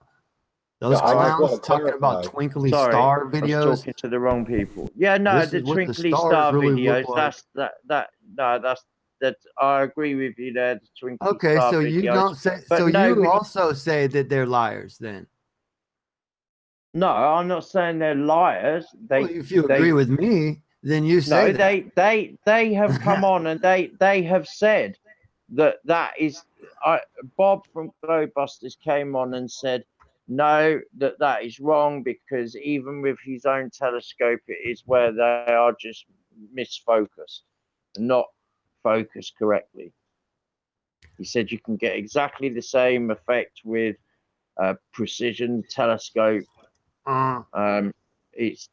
Those clowns talking about twinkly star videos. I was talking to the wrong people. Yeah, no, the twinkly star videos. That I agree with you there. The twinkly star so videos. You don't say. So you also say that they're liars then? No, I'm not saying they're liars. If you agree with me, then you say that. They have come on and they have said that is. Bob from Globebusters came on and said, no, that is wrong, because even with his own telescope, it is where they are just misfocused, not focused correctly. He said you can get exactly the same effect with a precision telescope. It's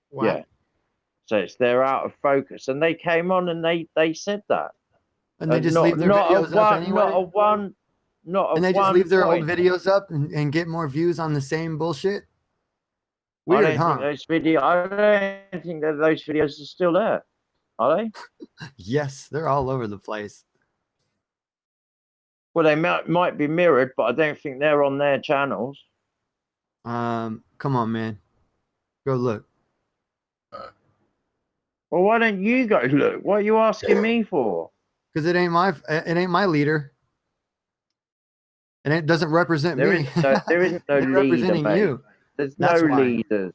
what? Yeah. So they're out of focus, and they came on and they said that. And they just leave their videos up anyway? And they just leave their old videos up and get more views on the same bullshit? Weird, I don't think that those videos are still there. Are they? Yes, they're all over the place. Well, they might be mirrored, but I don't think they're on their channels. Come on, man. Go look. Well, why don't you go look? What are you asking me for? Because it ain't my leader. And it doesn't represent me. There isn't no leader, representing mate. you. There's no leaders.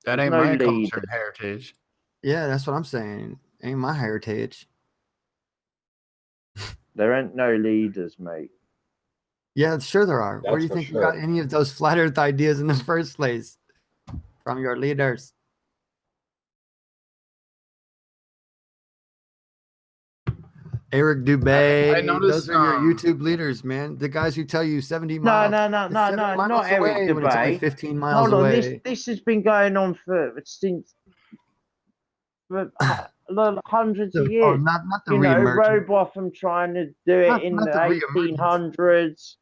That ain't my culture and heritage. Yeah, that's what I'm saying. Ain't my heritage. There ain't no leaders, mate. Yeah, sure there are. Where do you think you got any of those flat earth ideas in the first place? From your leaders. Eric Dubay. I noticed, those are your YouTube leaders, man. The guys who tell you 70 miles. No, not Eric Dubay. It's only 15 miles Hold on, away. this has been going on for hundreds of years. Oh, not the re-emergence. Robotham trying to do it in the 1800s.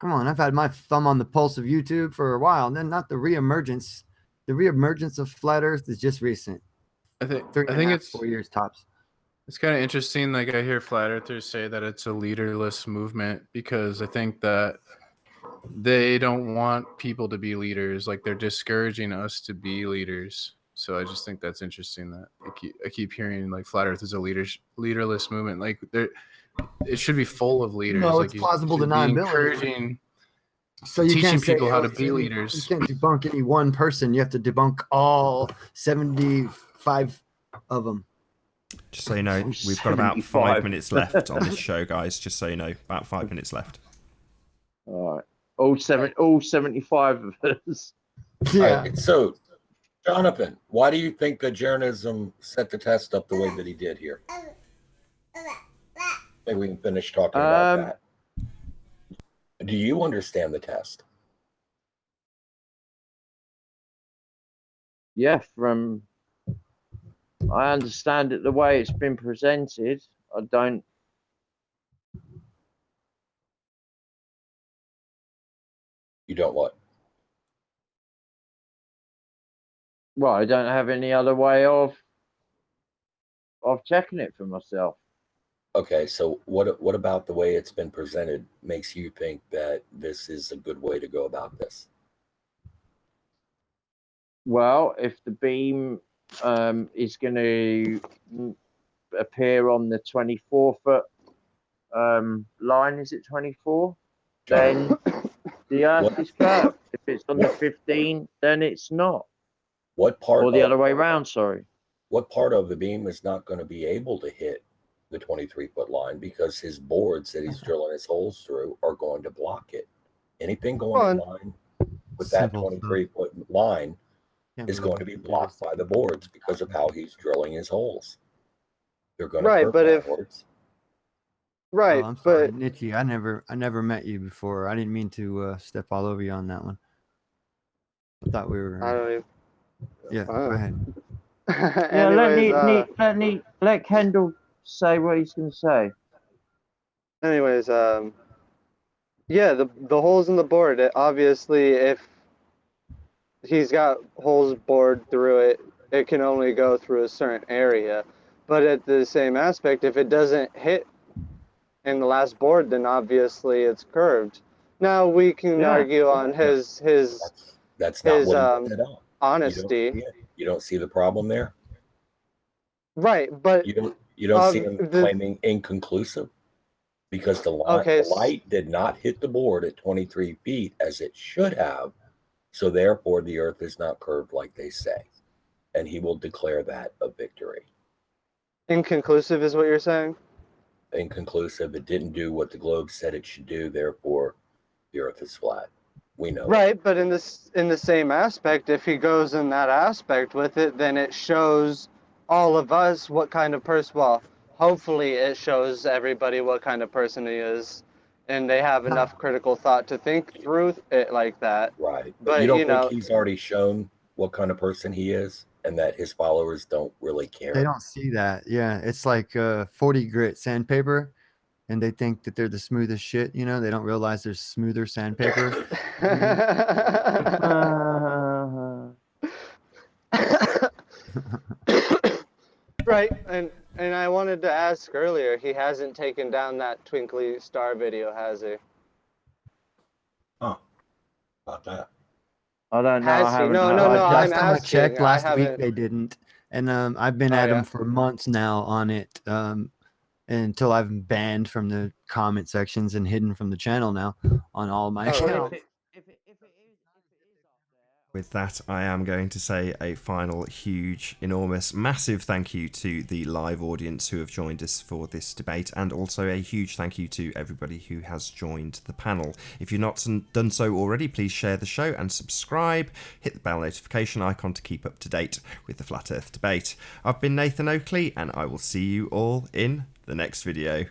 Come on, I've had my thumb on the pulse of YouTube for a while, and then not the re-emergence. The re-emergence of flat Earth is just recent. I think it's 4 years tops. It's kind of interesting. Like, I hear flat earthers say that it's a leaderless movement, because I think that they don't want people to be leaders. Like, they're discouraging us to be leaders. So I just think that's interesting that I keep hearing like flat earth is a leaderless movement. Like, it should be full of leaders. No, like, it's plausible deniability. Encouraging So you Teaching can't say, people how "Oh, to be leaders." You can't debunk any one person. You have to debunk all 75 of them. Just so you know, we've got about 5 minutes left on this show, guys. Just so you know, about 5 minutes left. All right. All 75 of us. Yeah. All right, so, Jonathan, why do you think Adjournism set the test up the way that he did here? Maybe we can finish talking about that. Do you understand the test? Yeah, I understand it the way it's been presented. I don't. You don't what? Well, I don't have any other way of checking it for myself. Okay, so what about the way it's been presented makes you think that this is a good way to go about this? Well, if the beam is going to appear on the 24-foot line, is it 24? Then the Earth is curved. If it's on the 15, then it's not. What part Or the of, other way around, sorry. What part of the beam is not going to be able to hit the 23-foot line because his boards that he's drilling his holes through are going to block it? Anything going in line with that 23-foot line is going to be blocked by the boards because of how he's drilling his holes. They're going to curve backwards. Oh, I'm sorry, Nitchy. I never met you before. I didn't mean to step all over you on that one. I thought we were. I don't even. Yeah, go ahead. Yeah, Anyways, let Kendall say what he's going to say. Anyways, yeah, the holes in the board. Obviously, if he's got holes bored through it, it can only go through a certain area. But at the same aspect, if it doesn't hit in the last board, then obviously it's curved. Now we can argue on his That's not what he set up. honesty. You don't see the problem there? Right, but you don't see him claiming inconclusive because the light did not hit the board at 23 feet as it should have, so therefore the Earth is not curved like they say, and he will declare that a victory. Inconclusive is what you're saying? Inconclusive. It didn't do what the globe said it should do, therefore the Earth is flat. We know. Right, but in the same aspect, if he goes in that aspect with it, then it shows all of us what kind of person. Well, hopefully, it shows everybody what kind of person he is, and they have enough critical thought to think through it like that. Right, but you don't think he's already shown what kind of person he is, and that his followers don't really care? They don't see that. Yeah, it's like 40 grit sandpaper. And they think that they're the smoothest shit, you know? They don't realize there's smoother sandpaper. Right, and I wanted to ask earlier, he hasn't taken down that twinkly star video, has he? Huh. About that. I don't know. Has he? No, I'm asking. I checked last week, haven't. they didn't. And I've been at him for months now on it. Until I've been banned from the comment sections and hidden from the channel now on all my accounts. With that, I am going to say a final huge, enormous, massive thank you to the live audience who have joined us for this debate, and also a huge thank you to everybody who has joined the panel. If you've not done so already, please share the show and subscribe. Hit the bell notification icon to keep up to date with the Flat Earth debate. I've been Nathan Oakley, and I will see you all in the next video.